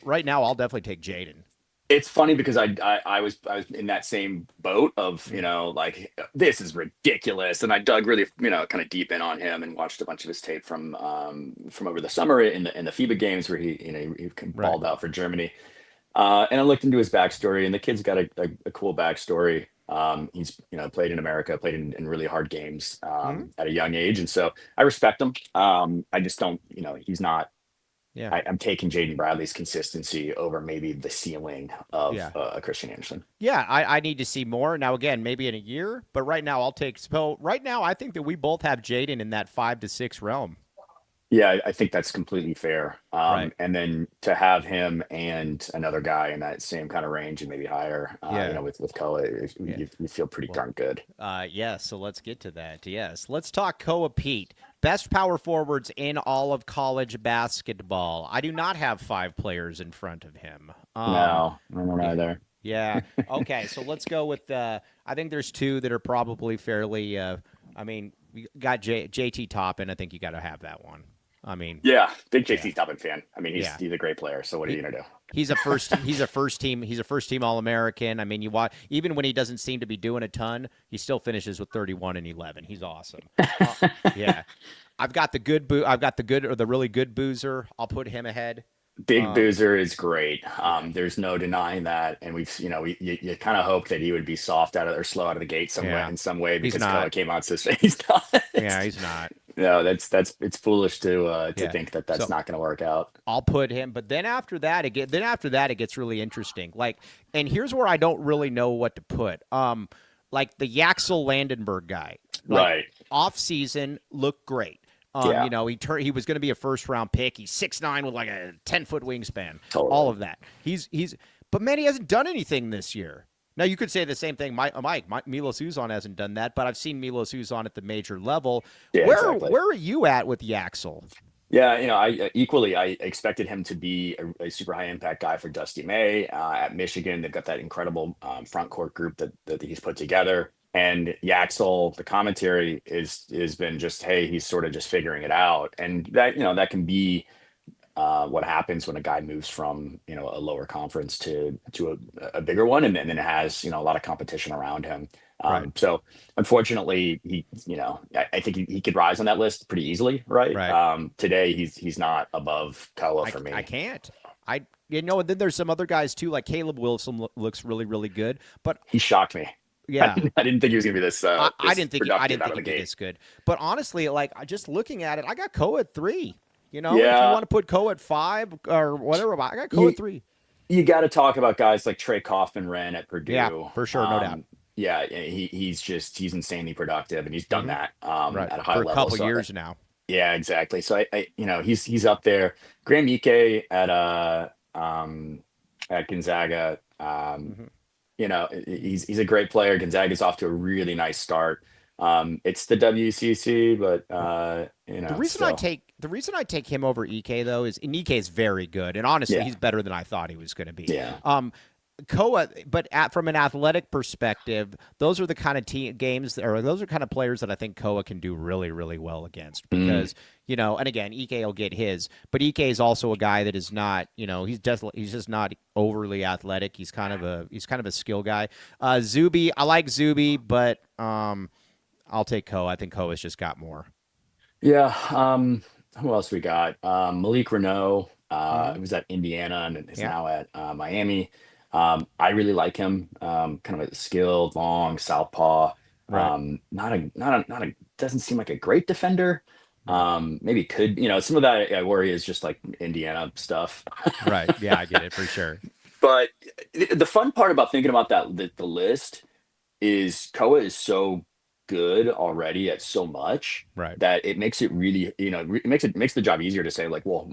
right now, I'll definitely take Jaden. It's funny because I was in that same boat of, like, this is ridiculous, and I dug really, kind of deep in on him and watched a bunch of his tape from over the summer in the FIBA games where he balled out for Germany, and I looked into his backstory, and the kid's got a cool backstory. He's played in America, played in really hard games at a young age, and so I respect him. I just don't, he's not. Yeah. I'm taking Jaden Bradley's consistency over maybe the ceiling of Christian Anderson. Yeah, I need to see more. Now, again, maybe in a year, but right now right now I think that we both have Jaden in that 5 to 6 realm. Yeah, I think that's completely fair. Right. And then to have him and another guy in that same kind of range and maybe higher, with Koa, you feel pretty darn good. Yeah, so let's get to that. Yes. Let's talk Koa Peat. Best power forwards in all of college basketball. I do not have 5 players in front of him. No, I don't either. Yeah. Okay, so let's go with I think there's 2 that are probably fairly we got JT Toppin. I think you got to have that one. Yeah, big JT Toppin fan. He's a great player. So what are you gonna do? He's a first team All-American. You watch, even when he doesn't seem to be doing a ton, he still finishes with 31 and 11. He's awesome. Yeah. I've got the really good Boozer. I'll put him ahead. Big Boozer is great. There's no denying that, and you kind of hope that he would be soft or slow out of the gate in some way because Koa came out so he's not. Yeah, he's not. No, it's foolish to think that that's not going to work out. I'll put him, but then after that it gets really interesting. And here's where I don't really know what to put. Like the Yaxel Landenberg guy. Right. Off season looked great. He was going to be a first round pick. He's 6'9" with like a 10-foot wingspan. Totally. All of that. But man, he hasn't done anything this year. Now you could say the same thing. Milos Uzan hasn't done that, but I've seen Milos Uzan at the major level. Yeah, exactly. Where are you at with Yaxel? Yeah, I expected him to be a super high impact guy for Dusty May at Michigan. They've got that incredible front court group that he's put together. And Yaxel, the commentary has been just, hey, he's sort of just figuring it out, and that can be what happens when a guy moves from a lower conference to a bigger one, and then it has a lot of competition around him. Right. So unfortunately, I think he could rise on that list pretty easily, right? Right. Today he's not above Koa for me. I can't. And then there's some other guys too, like Caleb Wilson looks really, really good, but he shocked me. Yeah, I didn't think he was gonna be this. I didn't think he'd be gate. this good. But honestly, just looking at it, I got Koa at 3. If you want to put Koa at 5 or whatever, I got Koa at 3. You got to talk about guys like Trey Kaufman-Renn at Purdue. Yeah, for sure, no doubt. Yeah, he's insanely productive, and he's done that at a high for level a couple years now. Yeah, exactly. So he's up there. Graham Ike at Gonzaga. He's a great player. Gonzaga's off to a really nice start. It's the WCC, but The reason I still, take him over Ike though is and Ike is very good, and honestly, yeah, he's better than I thought he was going to be. yeah. Koa, but from an athletic perspective, those are the kind of games, or those are kind of players that I think Koa can do really, really well against because and again, Ike will get his, but Ike is also a guy that is not, he's just not overly athletic. He's kind of a skill guy. Zuby, I like Zuby, but I'll take Koa. I think Koa's just got more. Yeah. Who else we got? Malik Renault. Mm-hmm. It was at Indiana and is Yeah, now at Miami. I really like him. Kind of a skilled, long southpaw. right. Not a doesn't seem like a great defender. Mm. Maybe could, some of that I worry is just like Indiana stuff. Right. Yeah, I get it for sure. But the fun part about thinking about the list is Koa is so good already at so much Right. that it makes it really, it makes the job easier to say like, well,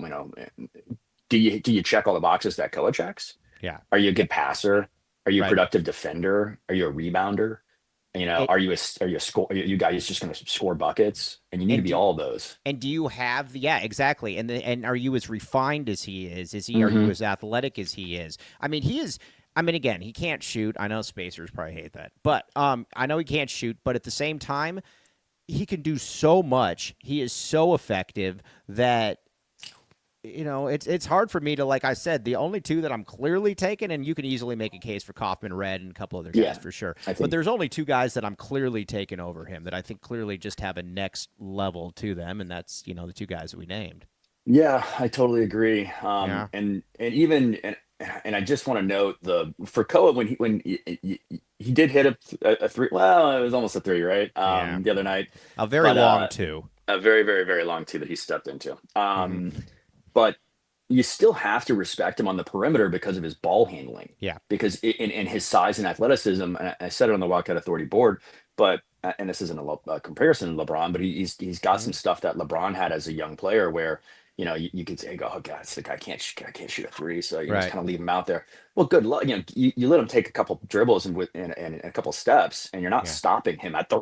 do you check all the boxes that Koa checks? Yeah. Are you a good passer? Are you a Right. productive defender? Are you a rebounder? And, Are you a score? Are you guys just going to score buckets? And you need to and be do all of those. And do you have exactly. And are you as refined as he is? Are you Hmm. as athletic as he is? I mean, he is I mean again, he can't shoot. I know spacers probably hate that. But I know he can't shoot, but at the same time, he can do so much. He is so effective that it's hard for me to, like I said, the only two that I'm clearly taking, and you can easily make a case for Kaufman Red and a couple other guys Yeah, for sure. I But think. there's only two guys that I'm clearly taking over him that I think clearly just have a next level to them, and that's the two guys that we named. Yeah, I totally agree. Yeah. And even and I just want to note the for Koa when he did hit a three. Well, it was almost a three, right? Yeah. The other night, A very but long two. a very, very, very long two that he stepped into. Hmm. But you still have to respect him on the perimeter because of his ball handling, Yeah. because in his size and athleticism. And I said it on the Wildcat Authority board, but and this isn't a comparison to LeBron, but he's got Hmm. some stuff that LeBron had as a young player, where you could say, oh God, it's the guy can't shoot a three, so you just Right. kind of leave him out there. Well, good luck. You let him take a couple dribbles and a couple steps, and you're not Yeah. stopping him at the.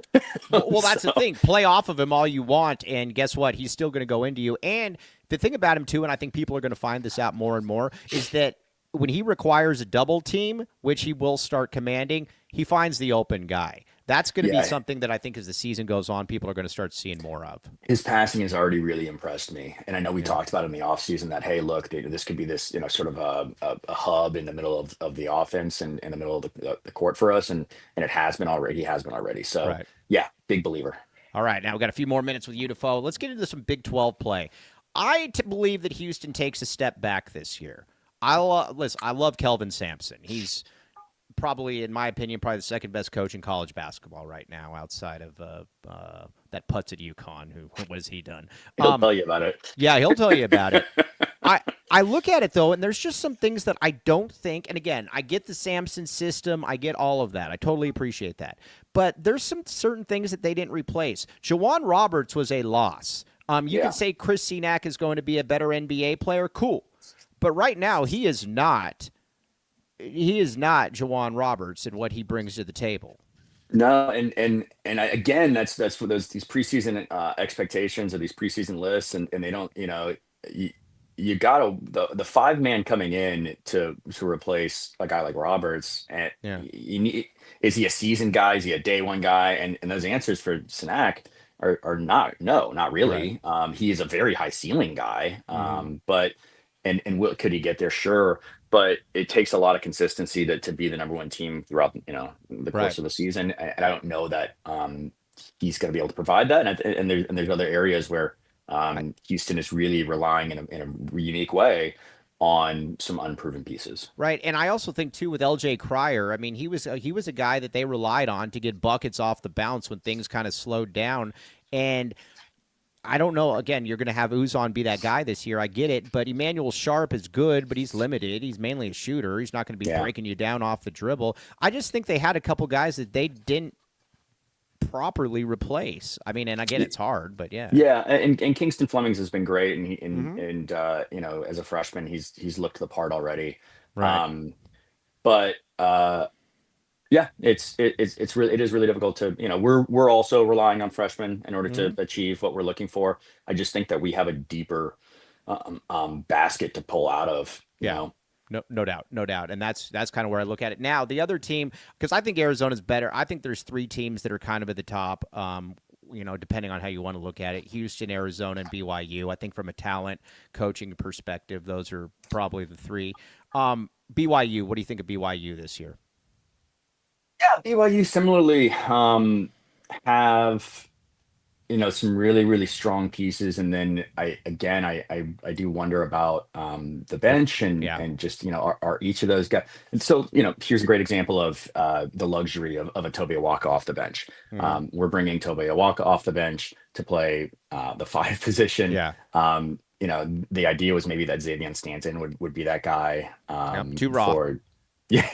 Well, that's the So thing. Play off of him all you want, and guess what? He's still going to go into you. And the thing about him too, and I think people are going to find this out more and more, is that when he requires a double team, which he will start commanding, he finds the open guy. That's going to be yeah, something that I think as the season goes on, people are going to start seeing more of. his passing has already really impressed me. And I know we Yeah. talked about in the offseason that, hey, look, this could be this, sort of a hub in the middle of the offense and in the middle of the court for us. And it has been already. He has been already. So, Right. yeah, big believer. All right. Now we've got a few more minutes with Udafo. Let's get into some Big 12 play. Believe that Houston takes a step back this year. Listen, I love Kelvin Sampson. He's probably, in my opinion, probably the second best coach in college basketball right now, outside of that putz at UConn. What has he done? He'll tell you about it. Yeah, he'll tell you about it. I look at it though, and there's just some things that I don't think. And again, I get the Sampson system, I get all of that. I totally appreciate that. But there's some certain things that they didn't replace. Jawan Roberts was a loss. You can Yeah. say Chris Senac is going to be a better NBA player. Cool. But right now, he is not. He is not Jawan Roberts and what he brings to the table. No, again, that's for these preseason expectations or these preseason lists, and they don't, you, you gotta the five man coming in to replace a guy like Roberts, and Yeah. you need, is he a seasoned guy? Is he a day one guy? And those answers for Sinak are not, no, not Right. really. He is a very high ceiling guy, Mm-hmm. but could he get there? Sure, but it takes a lot of consistency to be the number one team throughout the Right. course of the season, and I don't know that he's going to be able to provide that. And there's other areas where Houston is really relying in a unique way on some unproven pieces. Right, and I also think too with LJ Cryer. I mean, he was a guy that they relied on to get buckets off the bounce when things kind of slowed down. And I don't know. Again, you're going to have Uzon be that guy this year. I get it, but Emmanuel Sharp is good, but he's limited. He's mainly a shooter. He's not going to be Yeah. breaking you down off the dribble. I just think they had a couple guys that they didn't properly replace. I mean, and again, it's hard, but yeah. Yeah, and Kingston Flemings has been great, and Hmm. as a freshman, he's looked the part already. Right. Um, but Yeah, it is really difficult to, we're also relying on freshmen in order to Mhm. achieve what we're looking for. I just think that we have a deeper basket to pull out of, Yeah. No doubt, no doubt, and that's kind of where I look at it now. The other team, because I think Arizona's better. I think there's three teams that are kind of at the top. Depending on how you want to look at it, Houston, Arizona, and BYU. I think from a talent, coaching perspective, those are probably the three. BYU, what do you think of BYU this year? Yeah, BYU similarly have some really really strong pieces, and then I do wonder about the The bench and yeah, just are each of those guys. And so here's a great example of the luxury of a Toby Awaka off the bench. hmm We're bringing Toby Awaka off the bench to play the five position. yeah, The idea was maybe that Xavier Stanton would be that guy yep. Too raw. for yeah,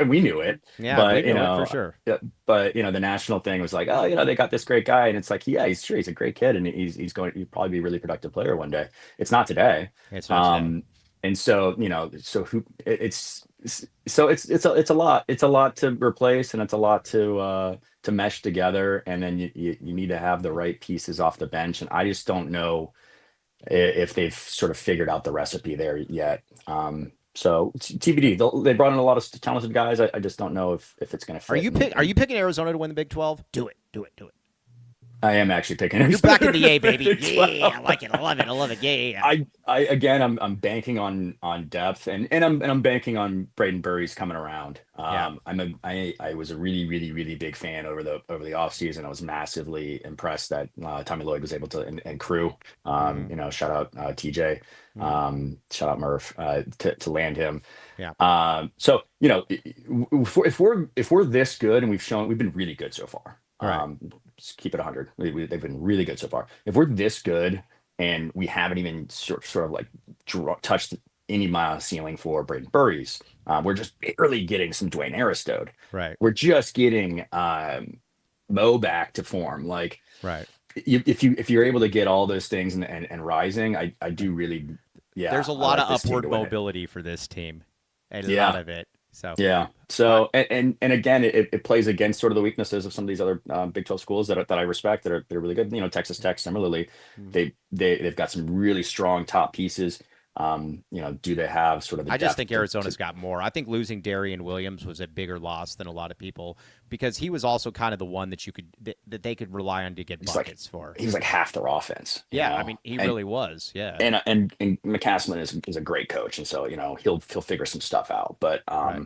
we knew it, Yeah, we but knew it for sure. yeah, but the national thing was like, oh, they got this great guy, and it's like, yeah, he's sure he's a great kid, and he'd probably be a really productive player one day. It's not today, It's not today. um, and so so who it's a lot to replace, and it's a lot to mesh together, and then you need to have the right pieces off the bench, and I just don't know if they've sort of figured out the recipe there yet. So it's TBD. They brought in a lot of talented guys. I just don't know if it's going to Are fit. you Are you picking Arizona to win the Big 12? Do it. Do it. Do it. I am actually picking. You're back in the A, baby. Big Yeah, 12. I like it. I love it. I love it. Yeah, yeah, yeah. I again, I'm banking on depth, and I'm banking on Braden Burries coming around. Yeah. I was a really really really big fan over the offseason. I was massively impressed that Tommy Lloyd was able to, and crew. Mhm. Shout out TJ. Mhm. Shout out Murph to land him. Yeah. So if we're this good, and we've been really good so far. All right. Just keep it 100. They've been really good so far. If we're this good and we haven't even sort of like touched any mile ceiling for Braden Burries, we're just barely getting some Dwayne Aristode. Right. We're just getting Mo back to form. Like Right. if you're able to get all those things and rising, I do really, yeah. There's a I lot like of this team upward to win it. mobility for this team. A lot Yeah. of it. So Yeah. So and again, it plays against sort of the weaknesses of some of these other Big 12 schools that I respect that are really good. Texas Tech similarly, mm. they've got some really strong top pieces. Do they have sort of the I just depth think Arizona's got more. I think losing Darian Williams was a bigger loss than a lot of people because he was also kind of the one that that they could rely on to get buckets for. He was like half their offense. Yeah, I mean, he really was. Yeah. And McCaslin is a great coach, and so he'll figure some stuff out. But Right.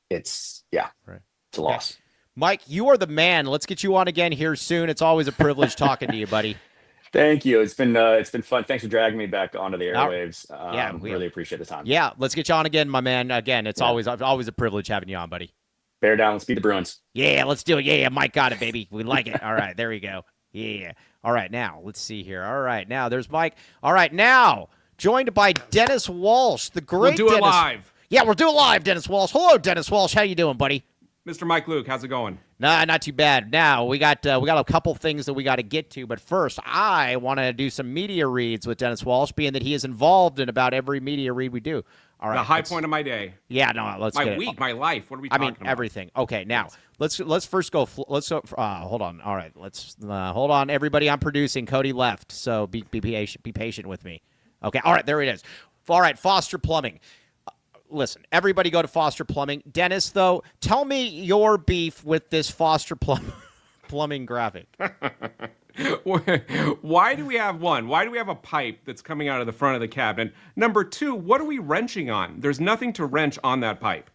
it's Right. it's a loss. Mike, you are the man. Let's get you on again here soon. It's always a privilege talking to you, buddy. Thank you. It's been fun. Thanks for dragging me back onto the airwaves. Yeah, really appreciate the time. Yeah, let's get you on again, my man. Again, it's always a privilege having you on, buddy. Bear down. Let's beat the Bruins. Yeah, let's do it. Yeah, Mike got it, baby. We like it. All right, there we go. Yeah. All right, now let's see here. All right, now there's Mike. All right, now joined by Dennis Walsh, the great. We'll do it Dennis. live. Yeah, we'll do it live, Dennis Walsh. Hello, Dennis Walsh. How you doing, buddy? Mr. Mike Luke, how's it going? Nah, not too bad. Now we got a couple things that we got to get to, but first I want to do some media reads with Dennis Walsh, being that he is involved in about every media read we do. All right, The high point of my day. Yeah, no, let's My get week, it. my life. What are we talking about? Everything. Okay, now let's first go. Hold on. All right, let's hold on. Everybody, I'm producing. Cody left, so be patient with me. Okay. All right, there it is. All right, Foster Plumbing. Listen, everybody go to Foster Plumbing. Dennis, though, tell me your beef with this Foster Plumbing graphic. Why do we have one? Why do we have a pipe that's coming out of the front of the cabinet? Number two, what are we wrenching on? There's nothing to wrench on that pipe.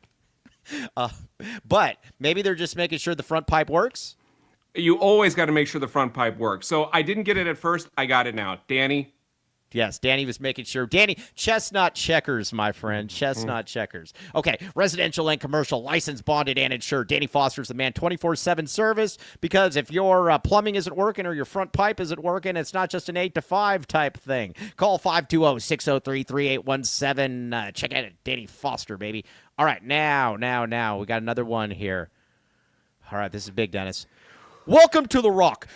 But maybe they're just making sure the front pipe works. You always got to make sure the front pipe works. So I didn't get it at first. I got it now. Danny? Yes, Danny was making sure. Danny, chestnut checkers, my friend. Chestnut checkers. Okay, residential and commercial, licensed, bonded, and insured. Danny Foster's the man, 24/7 service, because if your plumbing isn't working or your front pipe isn't working, it's not just an 8 to 5 type thing. Call 520-603-3817. Check out Danny Foster, baby. All right, now, we got another one here. All right, this is big, Dennis. Welcome to The Rock.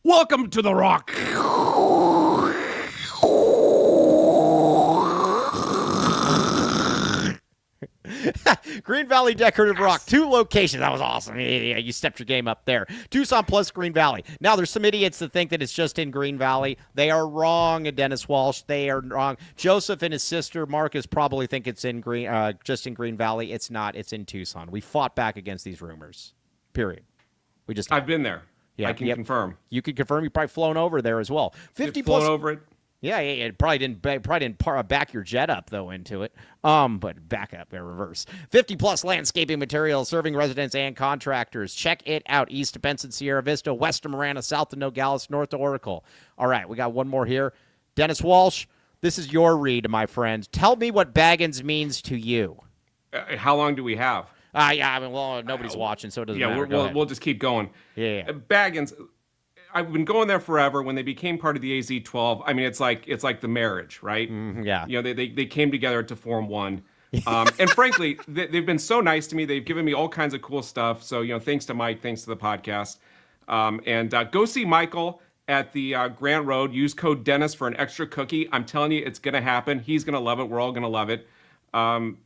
Welcome to The Rock. Green Valley Decorative Rock, 2 locations. That was awesome. Yeah, you stepped your game up there. Tucson plus Green Valley. Now, there's some idiots that think that it's just in Green Valley. They are wrong, Dennis Walsh. They are wrong. Joseph and his sister Marcus probably think it's in just in Green Valley. It's not. It's in Tucson. We fought back against these rumors. Period. I've been there. Yeah, I can confirm. You can confirm. You've probably flown over there as well. 50 plus. Flown over it. Yeah, it probably didn't back your jet up though into it. But back up or reverse. 50 plus landscaping materials serving residents and contractors. Check it out. East of Benson, Sierra Vista, west of Marana, south of Nogales, north of Oracle. All right, we got one more here. Dennis Walsh, this is your read, my friend. Tell me what Baggins means to you. How long do we have? Nobody's watching, so it doesn't matter. We'll just keep going. Yeah. Baggins. I've been going there forever. When they became part of the AZ-12, I mean, it's like the marriage, right? Yeah. They came together to form one. And frankly, they've been so nice to me. They've given me all kinds of cool stuff. So, thanks to Mike, thanks to the podcast. And go see Michael at the Grant Road. Use code Dennis for an extra cookie. I'm telling you, it's going to happen. He's going to love it. We're all going to love it. And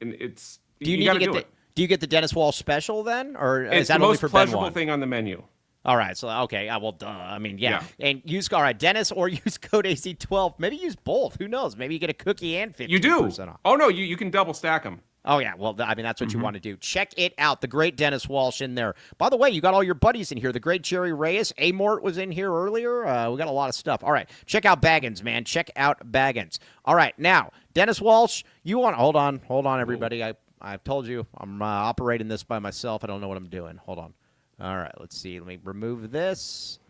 it's you got to do it. Do you get the Dennis Walsh special then, or it's is that the only most for pleasurable Ben 1? thing on the menu? All right, so okay, well, duh. I mean, yeah. And use Dennis or use code AC12. Maybe use both. Who knows? Maybe you get a cookie and 50% You do. off. Oh no, you can double stack them. Oh yeah, well, I mean that's what you want to do. Check it out, the great Dennis Walsh in there. By the way, you got all your buddies in here. The great Jerry Reyes, Amort was in here earlier. We got a lot of stuff. All right, check out Baggins, man. Check out Baggins. All right, now Dennis Walsh, you want? Hold on, everybody. I've told you I'm operating this by myself. I don't know what I'm doing. Hold on. All right, let's see. Let me remove this.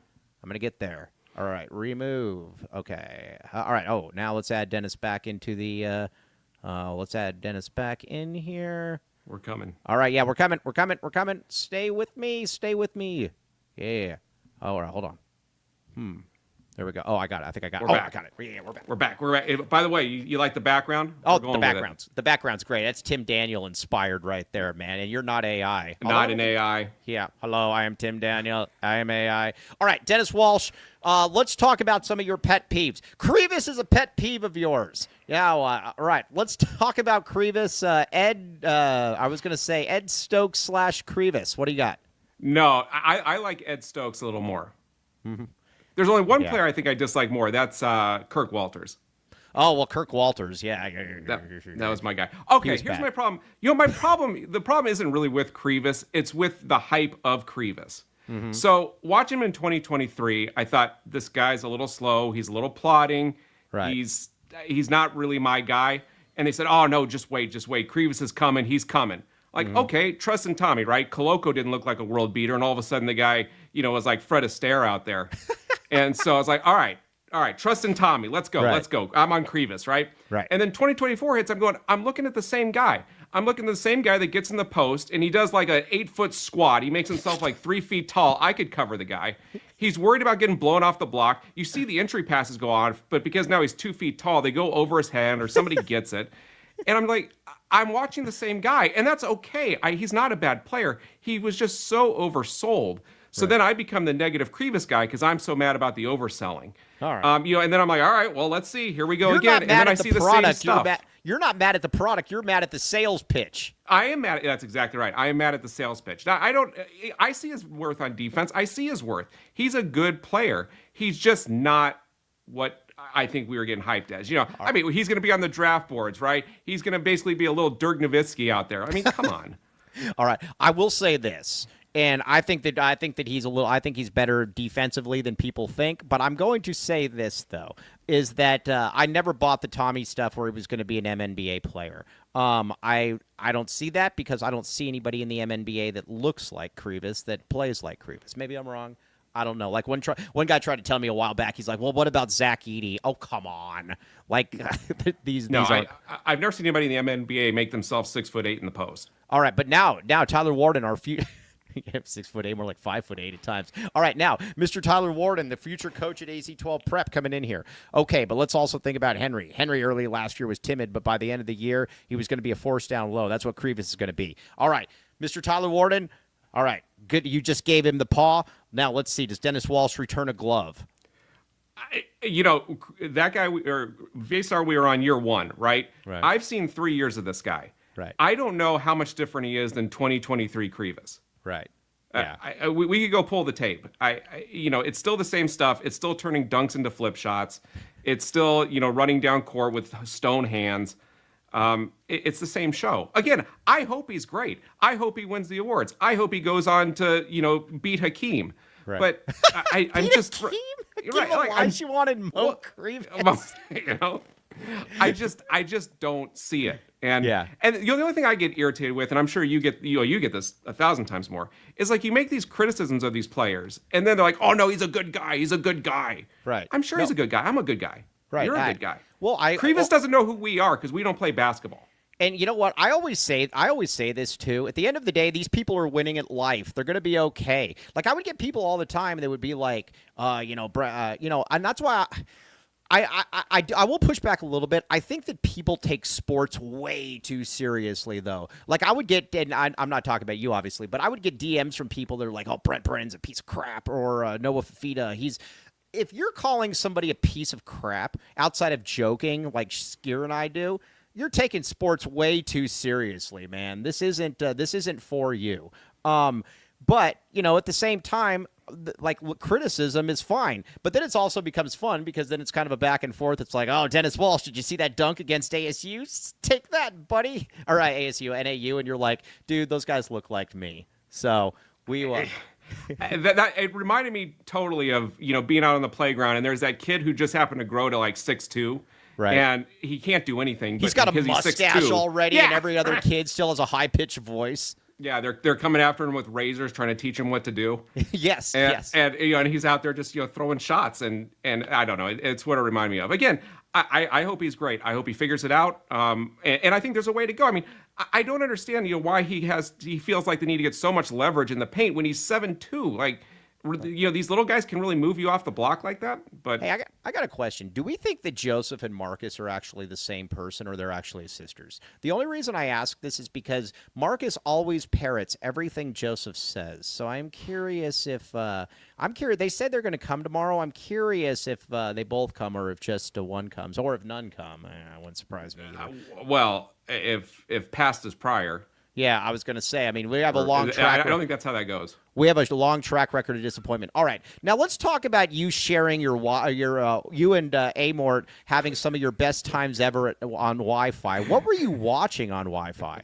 I'm going to get there. All right, remove. Okay. All right. Oh, now let's add Dennis back into the let's add Dennis back in here. We're coming. All right, yeah, we're coming. Stay with me. Yeah. All right, hold on. There we go. Oh, I got it. I think I got it. I got it. Yeah, we're back. We're back. By the way, you like the background? Oh, the background's great. That's Tim Daniel inspired right there, man. And you're not AI. Not an AI. Yeah. Hello, I am Tim Daniel. I am AI. All right, Dennis Walsh, let's talk about some of your pet peeves. Crevis is a pet peeve of yours. Yeah, all right. Let's talk about Crevis. I was going to say Ed Stokes / Crevis. What do you got? No, I like Ed Stokes a little more. Mm-hmm. There's only one player I think I dislike more. That's Kirk Walters. Oh, well, Kirk Walters, yeah. That was my guy. Okay, here's my problem. The problem isn't really with Crevis. It's with the hype of Crevis. Mm-hmm. So watch him in 2023. I thought this guy's a little slow. He's a little plodding. Right. He's not really my guy. And they said, oh, no, just wait. Crevis is coming. He's coming. Like, okay, trust in Tommy, right? Coloco didn't look like a world beater. And all of a sudden the guy, was like Fred Astaire out there. And so I was like, all right, trust in Tommy. Let's go. I'm on Crevis, right? Right. And then 2024 hits. I'm looking at the same guy. I'm looking at the same guy that gets in the post, and he does like an 8-foot squat. He makes himself like 3 feet tall. I could cover the guy. He's worried about getting blown off the block. You see the entry passes go on, but because now he's 2 feet tall, they go over his head or somebody gets it. And I'm like, I'm watching the same guy, and that's okay. He's not a bad player. He was just so oversold. So then I become the negative Crevis guy because I'm so mad about the overselling. All right. And then I'm like, all right, well, let's see. Here we go again. And then I see the same stuff. You're not mad at the product. You're mad at the sales pitch. I am mad. That's exactly right. I am mad at the sales pitch. Now, I see his worth on defense. I see his worth. He's a good player. He's just not what I think we were getting hyped as. I mean, he's going to be on the draft boards, right? He's going to basically be a little Dirk Nowitzki out there. I mean, come on. All right. I will say this. And I think that he's better defensively than people think. But I'm going to say this though, is that I never bought the Tommy stuff where he was going to be an MNBA player. I don't see that because I don't see anybody in the MNBA that looks like Crevis that plays like Crevis. Maybe I'm wrong. I don't know. Like one guy tried to tell me a while back. He's like, "Well, what about Zach Edey?" Oh, come on! Like these. I've never seen anybody in the MNBA make themselves 6'8" in the post. All right, but now Tyler Warden, our future. 6'8", more like 5'8" at times. All right, now Mr. Tyler Warden, the future coach at AC-12 Prep, coming in here. Okay, but let's also think about Henry. Henry early last year was timid, but by the end of the year, he was going to be a force down low. That's what Crevis is going to be. All right, Mr. Tyler Warden. All right, good. You just gave him the paw. Now let's see. Does Dennis Walsh return a glove? That guy or Vesar, we were on year one, right? Right. I've seen 3 years of this guy. Right. I don't know how much different he is than 2023 Krivas. Right. Yeah. We could go pull the tape. It's still the same stuff. It's still turning dunks into flip shots. It's still, running down court with stone hands. It's the same show. Again, I hope he's great. I hope he wins the awards. I hope he goes on to, beat Hakeem. Right. But I'm just Hakeem? right. Like, she wanted Mo Krivas. I just don't see it. And Yeah. and the only thing I get irritated with, and I'm sure you get this 1,000 times more, is like you make these criticisms of these players, and then they're like, "Oh no, he's a good guy. He's a good guy." Right. I'm sure he's a good guy. I'm a good guy. Right. You're a good guy. Well, Krivas doesn't know who we are because we don't play basketball. And you know what? I always say this too. At the end of the day, these people are winning at life. They're going to be okay. Like I would get people all the time that would be like, and that's why I will push back a little bit. I think that people take sports way too seriously, though. Like I would get, and I'm not talking about you, obviously, but I would get DMs from people that are like, "Oh, Brent Brennan's a piece of crap," or Noah Fafita, If you're calling somebody a piece of crap outside of joking, like Skier and I do, you're taking sports way too seriously, man. This isn't for you. But at the same time, criticism is fine, but then it also becomes fun because then it's kind of a back and forth. It's like, oh, Dennis Walsh, did you see that dunk against ASU? Take that, buddy. All right, ASU, NAU, and you're like, dude, those guys look like me. So we it reminded me totally of being out on the playground, and there's that kid who just happened to grow to like 6'2". Right. And he can't do anything. He's got a mustache already, yeah. And every other kid still has a high-pitched voice. Yeah, they're coming after him with razors, trying to teach him what to do. Yes, yes. And he's out there just throwing shots, and I don't know. It's what it reminded me of. Again, I hope he's great. I hope he figures it out. And I think there's a way to go. I mean, I don't understand why he feels like they need to get so much leverage in the paint when he's 7'2". Like, these little guys can really move you off the block like that. But hey, I got a question. Do we think that Joseph and Marcus are actually the same person, or they're actually sisters? The only reason I ask this is because Marcus always parrots everything Joseph says. So I'm curious if They said they're going to come tomorrow. I'm curious if they both come, or if just one comes, or if none come. It wouldn't surprise me either. Well, if past is prior. Yeah, I was going to say. I mean, we have a long track. I don't think that's how that goes. We have a long track record of disappointment. All right, now let's talk about you sharing you and Amort having some of your best times ever on Wi-Fi. What were you watching on Wi-Fi?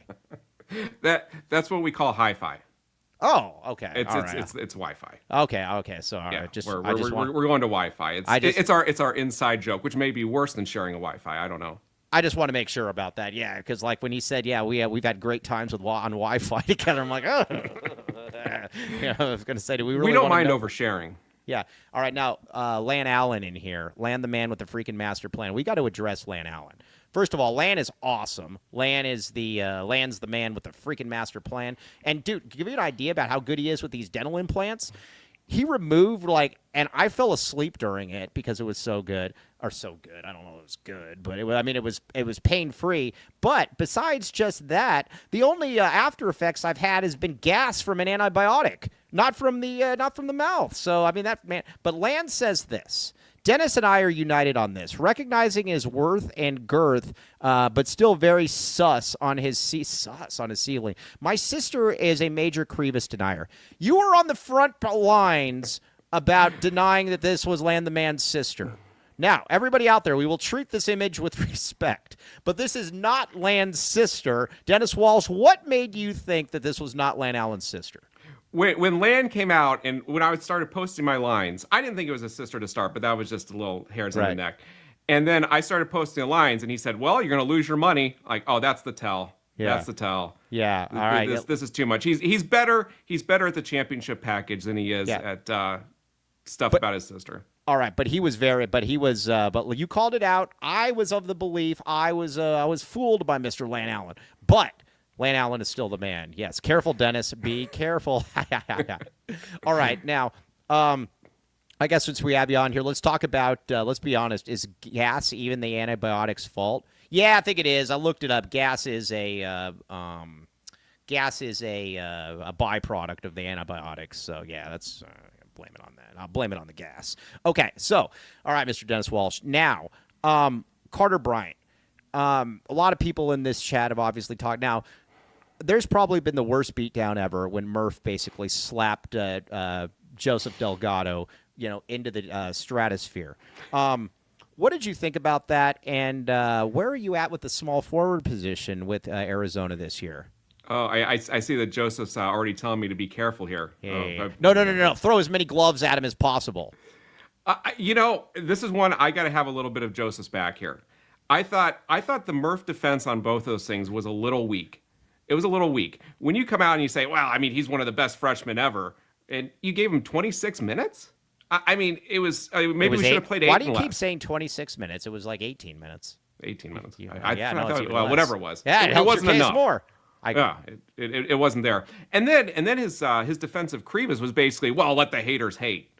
That's what we call hi-fi. Oh, okay. It's Wi-Fi. Okay. So all right, we're going to Wi-Fi. It's our inside joke, which may be worse than sharing a Wi-Fi. I don't know. I just want to make sure about that, yeah, because like when he said, we've had great times on Wi-Fi together, I'm like, oh, I was going to say, do we really? We don't mind oversharing. Yeah. All right, now Lan Allen in here, Lan the man with the freaking master plan. We got to address Lan Allen. First of all, Lan is awesome. Lan's the man with the freaking master plan. And dude, to give you an idea about how good he is with these dental implants, he removed and I fell asleep during it because it was so good. I don't know if it was good, but it was pain free. But besides just that, the only after effects I've had has been gas from an antibiotic, not from the mouth. So but Lan says this. Dennis and I are united on this, recognizing his worth and girth, but still very sus on his ceiling. My sister is a major Krivas denier. You are on the front lines about denying that this was Lan the Man's sister. Now, everybody out there, we will treat this image with respect, but this is not Lan's sister. Dennis Walsh, what made you think that this was not Lan Allen's sister? When Lan came out and when I started posting my lines, I didn't think it was a sister to start, but that was just a little hairs on the neck. And then I started posting the lines, and he said, well, you're going to lose your money. Like, oh, that's the tell. Yeah. That's the tell. Yeah, all right. This is too much. He's better at the championship package than he is at stuff about his sister. All right, but you called it out. I was of the belief I was fooled by Mr. Lan Allen, but Lan Allen is still the man. Yes, careful, Dennis. Be careful. All right, now, I guess since we have you on here, let's talk about. Let's be honest. Is gas even the antibiotic's fault? Yeah, I think it is. I looked it up. Gas is a byproduct of the antibiotics. So yeah, that's. Blame it on that. I'll blame it on the gas. Okay, so, all right, Mr. Dennis Walsh. Now, Carter Bryant. a lot of people in this chat have obviously talked. Now, there's probably been the worst beatdown ever when Murph basically slapped Joseph Delgado, into the stratosphere. What did you think about that, and where are you at with the small forward position with Arizona this year? Oh, I see that Joseph's already telling me to be careful here. Yeah. No. Throw as many gloves at him as possible. This is one I got to have a little bit of Joseph's back here. I thought the Murph defense on both those things was a little weak. It was a little weak. When you come out and you say, well, I mean, he's one of the best freshmen ever, and you gave him 26 minutes? I mean, it was maybe we should have played 8. Why do you keep saying 26 minutes? It was like 18 minutes. 18 minutes. Well, whatever it was. Yeah, it wasn't enough. More. It wasn't there. And then his defensive Krivas was basically, well, let the haters hate.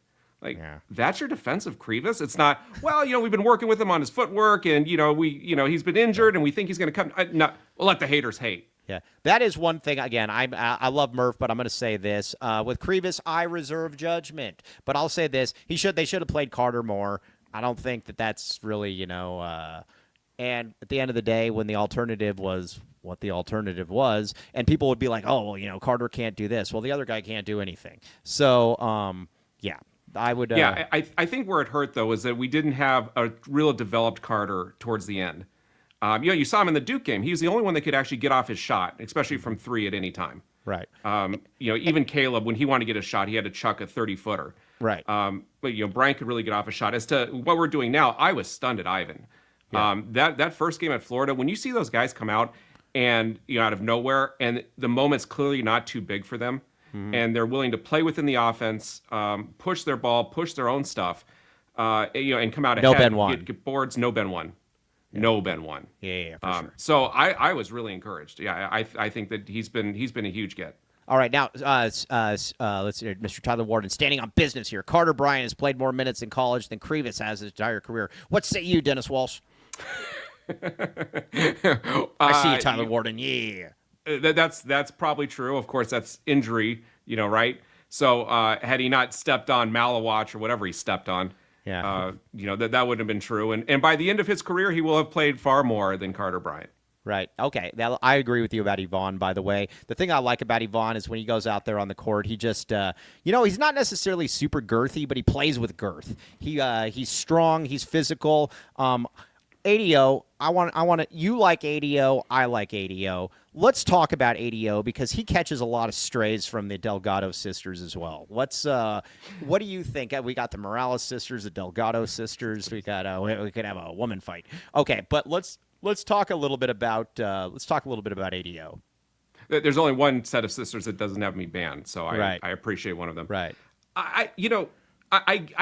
That's your defensive Krivas? It's not, well, we've been working with him on his footwork, and he's been injured, and we think he's going to come. No, well, let the haters hate. Yeah, that is one thing. Again, I love Murph, but I'm going to say this: with Krivas, I reserve judgment. But I'll say this: they should have played Carter more. I don't think that's really, And at the end of the day, when the alternative was what the alternative was, and people would be like, "Oh, well, Carter can't do this." Well, the other guy can't do anything. So, yeah. I would. I think where it hurt though was that we didn't have a real developed Carter towards the end. You saw him in the Duke game. He was the only one that could actually get off his shot, especially from 3 at any time. Right. Even Caleb, when he wanted to get a shot, he had to chuck a 30-footer. Right. But Brian could really get off a shot. As to what we're doing now, I was stunned at Ivan. Yeah. That first game at Florida, when you see those guys come out and out of nowhere, and the moment's clearly not too big for them, and they're willing to play within the offense, push their ball, push their own stuff, and come out ahead. No Ben won. Get boards. No Ben won. Yeah. No Ben won. Yeah, for sure. So I was really encouraged. Yeah, I think that he's been a huge get. All right, now let's hear Mr. Tyler Warden standing on business here. Carter Bryant has played more minutes in college than Krivas has his entire career. What say you, Dennis Walsh? I see you, Tyler Warden. Yeah. That's probably true. Of course, that's injury, right? So had he not stepped on Malawatch or whatever he stepped on, that wouldn't have been true. And by the end of his career, he will have played far more than Carter Bryant. Right. Okay. Now, I agree with you about Yvonne, by the way. The thing I like about Yvonne is when he goes out there on the court, he just, he's not necessarily super girthy, but he plays with girth. He's strong. He's physical. ADO, you like ADO, I like ADO. Let's talk about ADO because he catches a lot of strays from the Delgado sisters as well. What do you think? We got the Morales sisters, the Delgado sisters. We could have a woman fight. Okay, but let's talk a little bit about ADO. There's only one set of sisters that doesn't have me banned, so right. I appreciate one of them. Right. I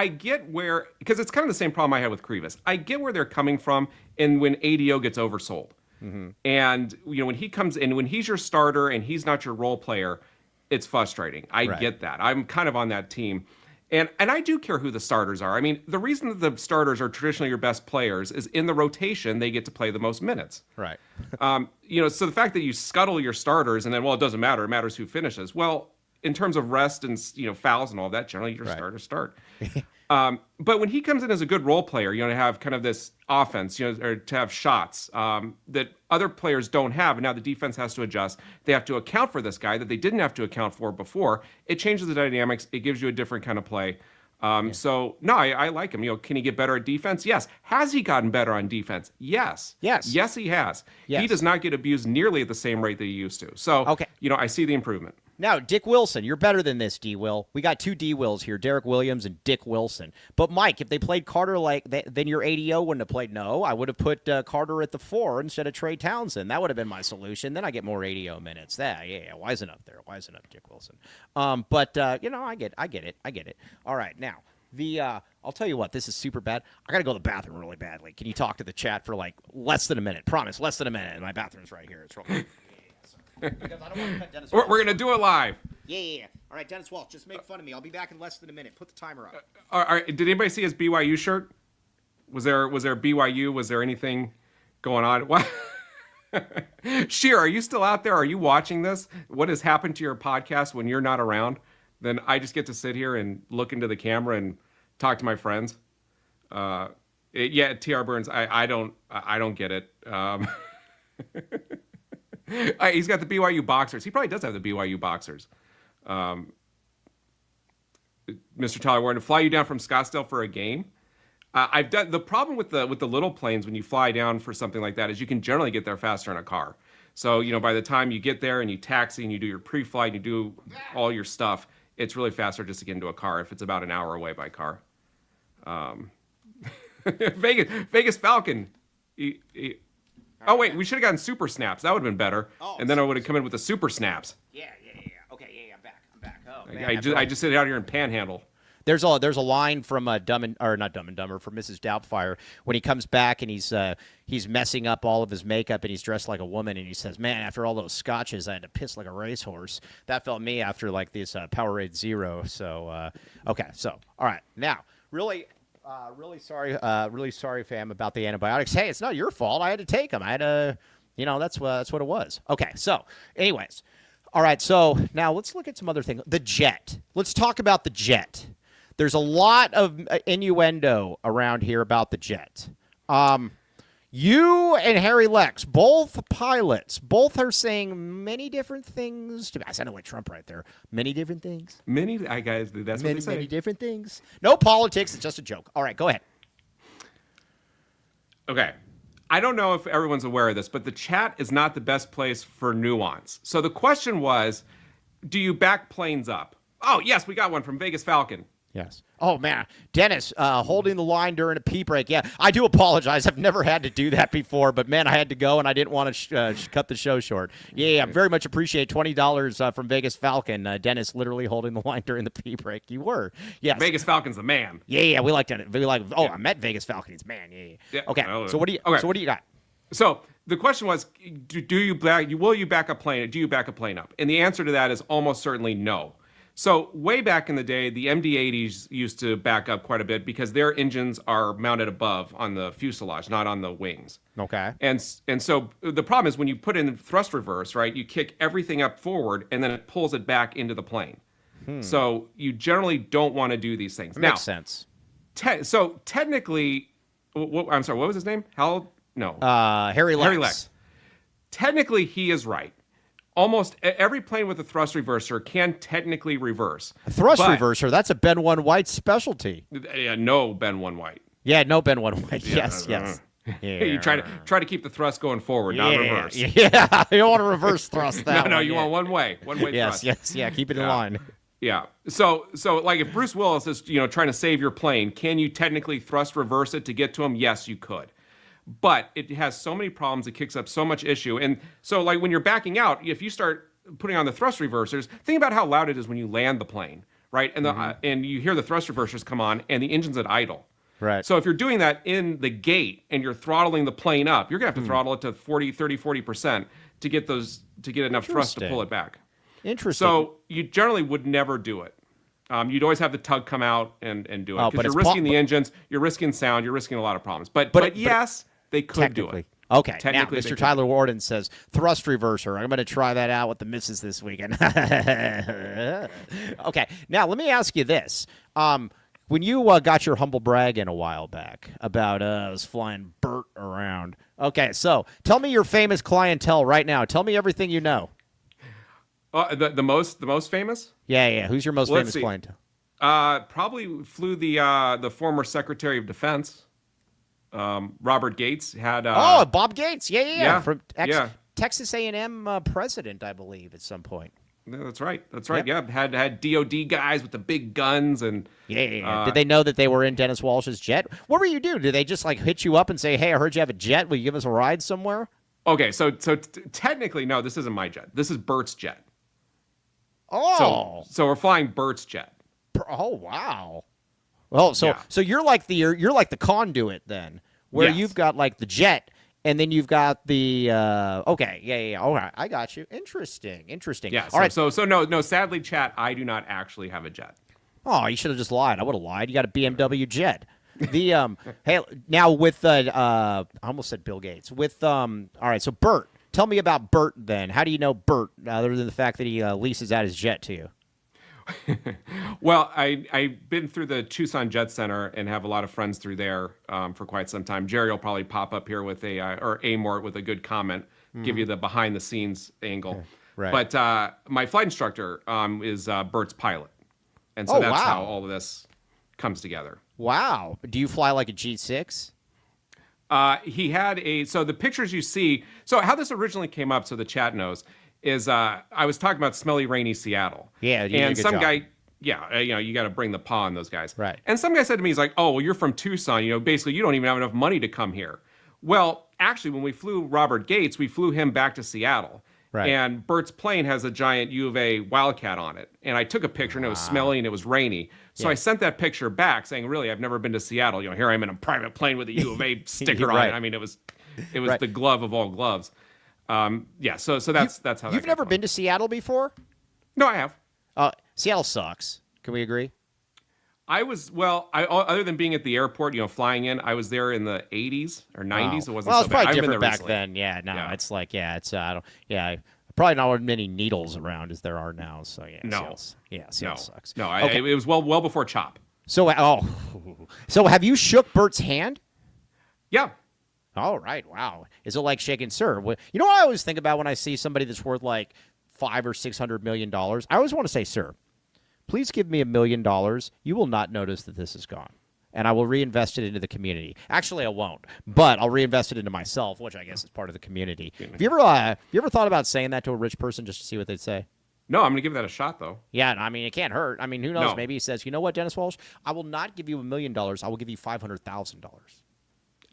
get where, because it's kind of the same problem I had with Krivas. I get where they're coming from, and when ADO gets oversold, and when he comes in, when he's your starter and he's not your role player, it's frustrating. I get that. I'm kind of on that team, and I do care who the starters are. I mean, the reason that the starters are traditionally your best players is in the rotation they get to play the most minutes. Right. So the fact that you scuttle your starters and then, well, it doesn't matter. It matters who finishes. Well, in terms of rest and fouls and all that, generally your starters start. But when he comes in as a good role player, to have kind of this offense, or to have shots that other players don't have, and now the defense has to adjust. They have to account for this guy that they didn't have to account for before. It changes the dynamics. It gives you a different kind of play. So, no, I like him. Can he get better at defense? Yes. Has he gotten better on defense? Yes. Yes, he has. Yes. He does not get abused nearly at the same rate that he used to. So, okay. I see the improvement. Now, Dick Wilson, you're better than this, D-Will. We got 2 D-Wills here, Derek Williams and Dick Wilson. But, Mike, if they played Carter then your ADO wouldn't have played. No, I would have put Carter at the 4 instead of Trey Townsend. That would have been my solution. Then I get more ADO minutes. Wisen up there. Wisen up, Dick Wilson. I get it. All right, now, I'll tell you what, this is super bad. I got to go to the bathroom really badly. Can you talk to the chat for, less than a minute? Promise, less than a minute. My bathroom's right here. It's real because I don't want to cut Dennis Walsh. We're going to do it live. Yeah. All right, Dennis Walsh, just make fun of me. I'll be back in less than a minute. Put the timer up. All right. Did anybody see his BYU shirt? Was there BYU? Was there anything going on? What? Sheer, are you still out there? Are you watching this? What has happened to your podcast when you're not around? Then I just get to sit here and look into the camera and talk to my friends. TR Burns, I don't get it. He's got the BYU boxers. He probably does have the BYU boxers. Mr. Tyler Warren, to fly you down from Scottsdale for a game. I've done the problem with the little planes when you fly down for something like that is you can generally get there faster in a car. So by the time you get there and you taxi and you do your pre-flight and you do all your stuff, it's really faster just to get into a car if it's about an hour away by car. Vegas Falcon. Oh wait, we should have gotten super snaps. That would have been better. And then I would have come in with the super snaps. Yeah. Okay, I'm back. Oh, I just sit out here and panhandle. There's a line from not Dumb and Dumber, from Mrs. Doubtfire when he comes back and he's messing up all of his makeup and he's dressed like a woman and he says, "Man, after all those scotches, I had to piss like a racehorse." That felt me after like this Powerade Zero. So okay, so all right, now really sorry, fam, about the antibiotics. Hey, it's not your fault. I had to take them. I had to, that's what it was. Okay, so anyways, all right. So now let's look at some other things. The jet. Let's talk about the jet. There's a lot of innuendo around here about the jet. You and Harry Lex, both pilots, both are saying many different things. I sounded like Trump right there. Many different things. Guys, that's what they say. Many different things. No politics. It's just a joke. All right, go ahead. Okay. I don't know if everyone's aware of this, but the chat is not the best place for nuance. So the question was, do you back planes up? Oh, yes, we got one from Vegas Falcon. Yes. Oh, man. Dennis, holding the line during a pee break. Yeah, I do apologize. I've never had to do that before, but, man, I had to go, and I didn't want to cut the show short. Yeah, very much appreciate $20 from Vegas Falcon. Dennis literally holding the line during the pee break. You were. Yes. Vegas Falcon's the man. Yeah, we like that. I met Vegas Falcon. He's man. Yeah. Okay, so what do you got? So the question was, will you back a plane? Do you back a plane up? And the answer to that is almost certainly no. So way back in the day, the MD-80s used to back up quite a bit because their engines are mounted above on the fuselage, not on the wings. Okay. And so the problem is when you put in thrust reverse, right, you kick everything up forward and then it pulls it back into the plane. So you generally don't want to do these things. Makes sense. So technically, I'm sorry, what was his name? Harry Lex. Technically, he is right. Almost every plane with a thrust reverser can technically reverse. A thrust reverser, that's a Ben 1 White specialty. No Ben 1 White. Yeah, no Ben 1 White. Yes. Yeah. You try to keep the thrust going forward, not reverse. Yeah, you don't want to reverse thrust that. No, you want one way thrust. Yes, keep it in line. Yeah. So like if Bruce Willis is trying to save your plane, can you technically thrust reverse it to get to him? Yes, you could. But it has so many problems, it kicks up so much issue. And so like when you're backing out, if you start putting on the thrust reversers, think about how loud it is when you land the plane, right? And and you hear the thrust reversers come on and the engine's at idle. Right. So if you're doing that in the gate and you're throttling the plane up, you're going to have to throttle it to 40% to get enough thrust to pull it back. Interesting. So you generally would never do it. You'd always have the tug come out and do it because you're risking the engines, you're risking sound, you're risking a lot of problems. But yes, they could do it. Okay, now Mr. Tyler Warden says thrust reverser. I'm going to try that out with the missus this weekend. Okay, now let me ask you this. When you got your humble brag in a while back about us flying Bert around. Okay, so tell me your famous clientele right now. Tell me everything you know. The most famous? Yeah. Who's your most famous clientele? Probably flew the former Secretary of Defense. Robert Gates had. Bob Gates. Yeah. From Texas A&M president, I believe, at some point. Yeah, that's right. Yep. Yeah, had DOD guys with the big guns and. Yeah. Did they know that they were in Dennis Walsh's jet? What were you doing? Did they just like hit you up and say, "Hey, I heard you have a jet. Will you give us a ride somewhere?" Okay, so technically, no, this isn't my jet. This is Bert's jet. Oh. So we're flying Bert's jet. Oh wow. Well, so you're like the conduit then, where you've got like the jet, and then you've got the All right, I got you. Interesting. Yeah. All right. So no. Sadly, chat, I do not actually have a jet. Oh, you should have just lied. I would have lied. You got a BMW jet. The hey, now with I almost said Bill Gates. With all right, so Bert. Tell me about Bert then. How do you know Bert, other than the fact that he leases out his jet to you? Well, I've been through the Tucson Jet Center and have a lot of friends through there for quite some time. Jerry will probably pop up here with or Amort with a good comment, give you the behind the scenes angle. Right. But my flight instructor is Bert's pilot. And so that's how all of this comes together. Wow. Do you fly like a G6? He had so the pictures you see, so how this originally came up, so the chat knows, is I was talking about smelly, rainy Seattle. Yeah, you did a and good some job. guy, you got to bring the paw on those guys. Right. And some guy said to me, he's like, oh, well, you're from Tucson. Basically, you don't even have enough money to come here. Well, actually, when we flew Robert Gates, we flew him back to Seattle. Right. And Bert's plane has a giant U of A Wildcat on it. And I took a picture, and it was smelly, and it was rainy. So I sent that picture back saying, really, I've never been to Seattle. Here I am in a private plane with a U of A sticker on Right. it. I mean, it was the glove of all gloves. So that's how You've never been to Seattle before? No, I have. Seattle sucks. Can we agree? I was, other than being at the airport, flying in, I was there in the 80s or 90s. It wasn't Well, so it's bad. probably I've been different there back recently. then. Yeah, no, Yeah. it's like, probably not as many needles around as there are now. So, yeah. No. Seattle sucks. No, Okay. it was well before CHOP. So have you shook Bert's hand? Yeah. All right. Wow. Is it like shaking sir? You know what I always think about when I see somebody that's worth like $500 or $600 million? I always want to say, sir, please give me $1 million. You will not notice that this is gone. And I will reinvest it into the community. Actually, I won't, but I'll reinvest it into myself, which I guess is part of the community. Have you ever thought about saying that to a rich person just to see what they'd say? No, I'm going to give that a shot, though. Yeah, I mean, it can't hurt. I mean, who knows? No. Maybe he says, you know what, Dennis Walsh? I will not give you $1 million. I will give you $500,000.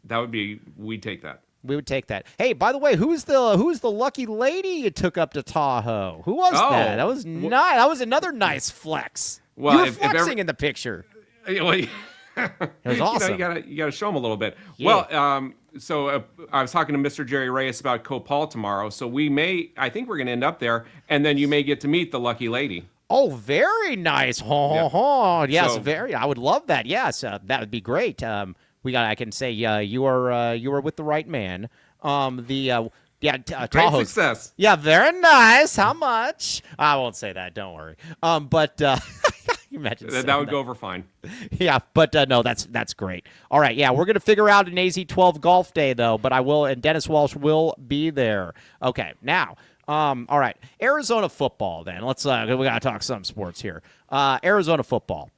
That would be, we'd take that. We would take that. Hey, by the way, who's the lucky lady you took up to Tahoe? Who was that? That was nice. That was another nice flex. Well, you were if flexing in the picture. It was awesome. You gotta show them a little bit. Yeah. Well, so I was talking to Mr. Jerry Reyes about Copal tomorrow. So I think we're gonna end up there, and then you may get to meet the lucky lady. Oh, very nice. Yes, So- very. I would love that. Yes, that would be great. I can say you are with the right man. Great Tahoe. success. Yeah, very nice. How much? I won't say that. Don't worry. But you imagine That would go over fine. Yeah, but no, that's great. All right, yeah, we're gonna figure out an AZ12 golf day though, but and Dennis Walsh will be there. Okay, now, all right, Arizona football. Then let's we gotta talk some sports here. Arizona football.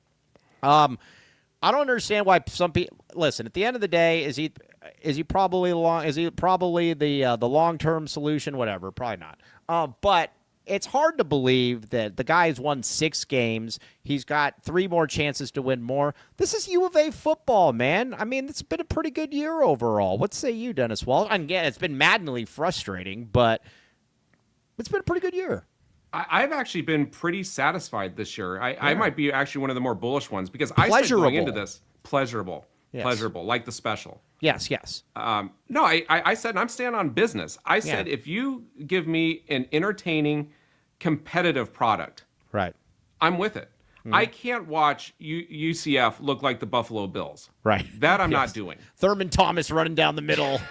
I don't understand why some people listen. At the end of the day, is he probably the long-term solution? Whatever, probably not. But it's hard to believe that the guy's won 6 games. He's got 3 more chances to win more. This is U of A football, man. I mean, it's been a pretty good year overall. What say you, Dennis Walsh? And again, it's been maddeningly frustrating, but it's been a pretty good year. I've actually been pretty satisfied this year. I might be actually one of the more bullish ones because I said Pleasurable. going into this pleasurable, Yes. like the special. Yes. No, I said, and I'm staying on business. I said, if you give me an entertaining, competitive product, Right. I'm with it. I can't watch UCF look like the Buffalo Bills. Right. That I'm not doing. Thurman Thomas running down the middle.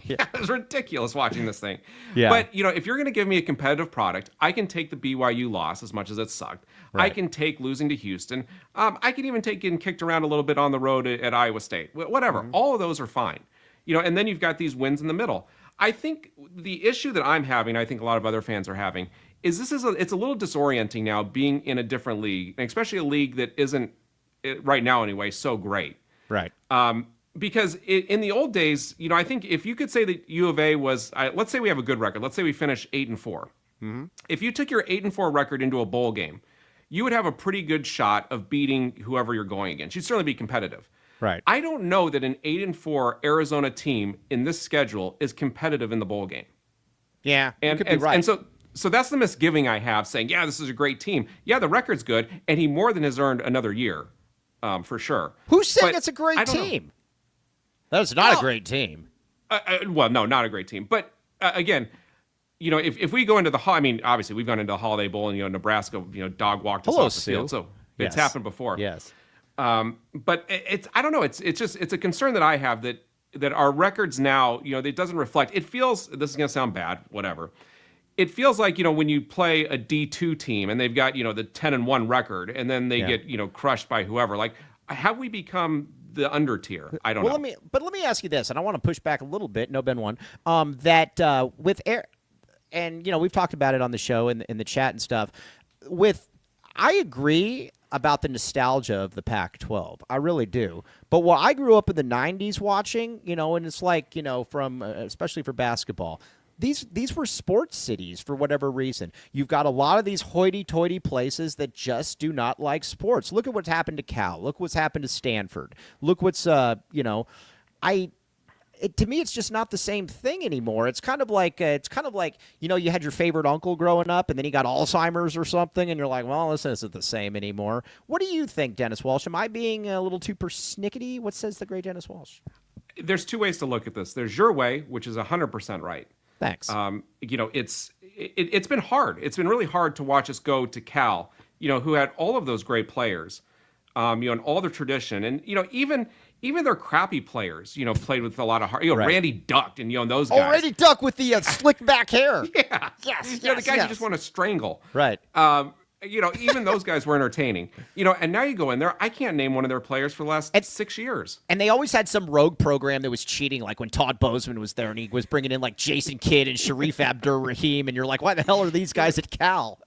Yeah, it was ridiculous watching this thing. Yeah. But, if you're going to give me a competitive product, I can take the BYU loss as much as it sucked. Right. I can take losing to Houston. I can even take getting kicked around a little bit on the road at Iowa State. Whatever. All of those are fine. And then you've got these wins in the middle. I think the issue that I'm having, I think a lot of other fans are having, is it's a little disorienting now being in a different league, and especially a league that isn't, right now anyway, so great. Right. Because in the old days, I think if you could say that U of A was, let's say we have a good record. Let's say we finish 8-4. Mm-hmm. If you took your 8-4 record into a bowl game, you would have a pretty good shot of beating whoever you're going against. You'd certainly be competitive. Right. I don't know that an 8-4 Arizona team in this schedule is competitive in the bowl game. Yeah. And, you could be and, right. and so that's the misgiving I have, saying, yeah, this is a great team. Yeah, the record's good, and he more than has earned another year, for sure. Who's saying But it's a great I don't know. team? That's not a great team. Well, no, not a great team. But again, if we go into obviously we've gone into the Holiday Bowl and Nebraska, dog walked us Hello, off the field, Sue. so it's Yes. happened before. Yes. But I don't know. It's a concern that I have that our records now, it doesn't reflect. It feels, this is going to sound bad, whatever. it feels like, when you play a D2 team and they've got, the 10-1 record, and then they get, crushed by whoever. Like, have we become the under tier? I don't know. Let me ask you this, and I want to push back a little bit. No, Ben one. With air, and we've talked about it on the show in the chat and stuff. I agree about the nostalgia of the Pac-12. I really do. But what I grew up in the '90s watching, and it's like, from especially for basketball. These were sports cities for whatever reason. You've got a lot of these hoity-toity places that just do not like sports. Look at what's happened to Cal. Look what's happened to Stanford. Look what's to me, it's just not the same thing anymore. It's kind of like you had your favorite uncle growing up, and then he got Alzheimer's or something, and you're like, well, this isn't the same anymore. What do you think, Dennis Walsh? Am I being a little too persnickety? What says the great Dennis Walsh? There's two ways to look at this. There's your way, which is 100% right. Thanks. It's been hard. It's been really hard to watch us go to Cal, who had all of those great players, and all their tradition, and even their crappy players, played with a lot of heart. Right. Randy Duck and those guys. Oh, Randy Duck with the slick back hair. Yeah. Yes. The guys you just want to strangle. Right. Even those guys were entertaining. And now you go in there, I can't name one of their players for the last 6 years. And they always had some rogue program that was cheating, like when Todd Bozeman was there and he was bringing in like Jason Kidd and Sharif Abdur-Rahim, and you're like, why the hell are these guys at Cal?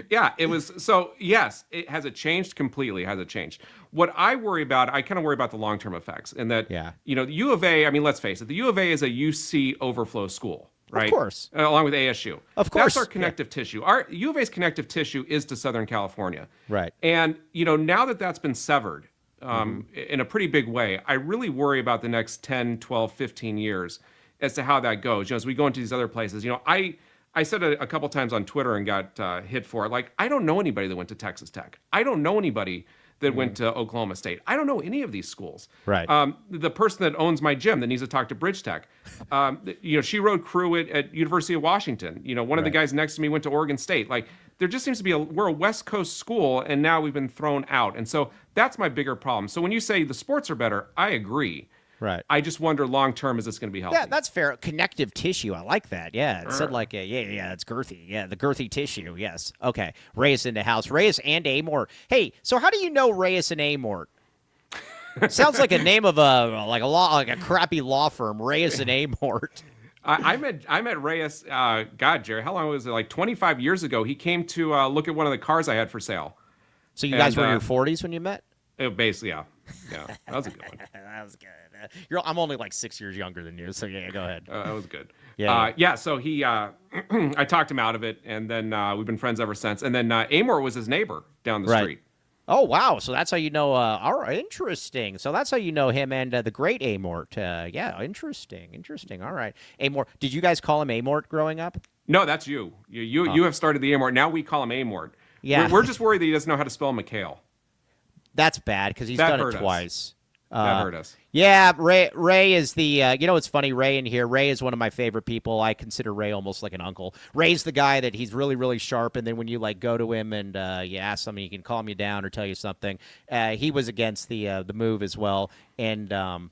Yeah, it was. So, yes, has it changed? Completely has it changed. What I worry about, I kind of worry about the long-term effects. And that, the U of A, let's face it, the U of A is a UC overflow school. Right? Of course. Along with ASU. Of course. That's our connective tissue. Our U of A's connective tissue is to Southern California. Right. And, now that that's been severed in a pretty big way, I really worry about the next 10, 12, 15 years as to how that goes. As we go into these other places, I said a couple times on Twitter and got hit for it. Like, I don't know anybody that went to Texas Tech. I don't know anybody that went to Oklahoma State. I don't know any of these schools. Right. The person that owns my gym that needs to talk to Bridge Tech, she rode crew at University of Washington. One of the guys next to me went to Oregon State. Like, there just seems to be we're a West Coast school, and now we've been thrown out. And so that's my bigger problem. So when you say the sports are better, I agree. Right. I just wonder long term, is this going to be healthy? Yeah, that's fair. Connective tissue. I like that. Yeah, it said like it's girthy. Yeah, the girthy tissue. Yes. Okay. Reyes in the house. Reyes and Amort. Hey, so how do you know Reyes and Amort? Sounds like a name of a crappy law firm. Reyes and Amort. I met Reyes. God, Jerry, how long was it? Like 25 years ago. He came to look at one of the cars I had for sale. So you guys were in your 40s when you met? Basically, yeah. That was a good one. That was good. I'm only like 6 years younger than you, so yeah, go ahead. That was good. Yeah. So he, I talked him out of it, and then we've been friends ever since. And then Amor was his neighbor down the street. Oh, wow. So that's how you know. All right, interesting. So that's how you know him and the great Amort. Yeah, interesting. All right. Amort. Did you guys call him Amort growing up? No, that's you. You have started the Amort. Now we call him Amort. Yeah. We're just worried that he doesn't know how to spell McHale. That's bad because he's done it twice. That hurt us. Yeah, Ray is the, it's funny, Ray in here. Ray is one of my favorite people. I consider Ray almost like an uncle. Ray's the guy that he's really, really sharp, and then when you go to him and you ask something, he can calm you down or tell you something. He was against the move as well, and I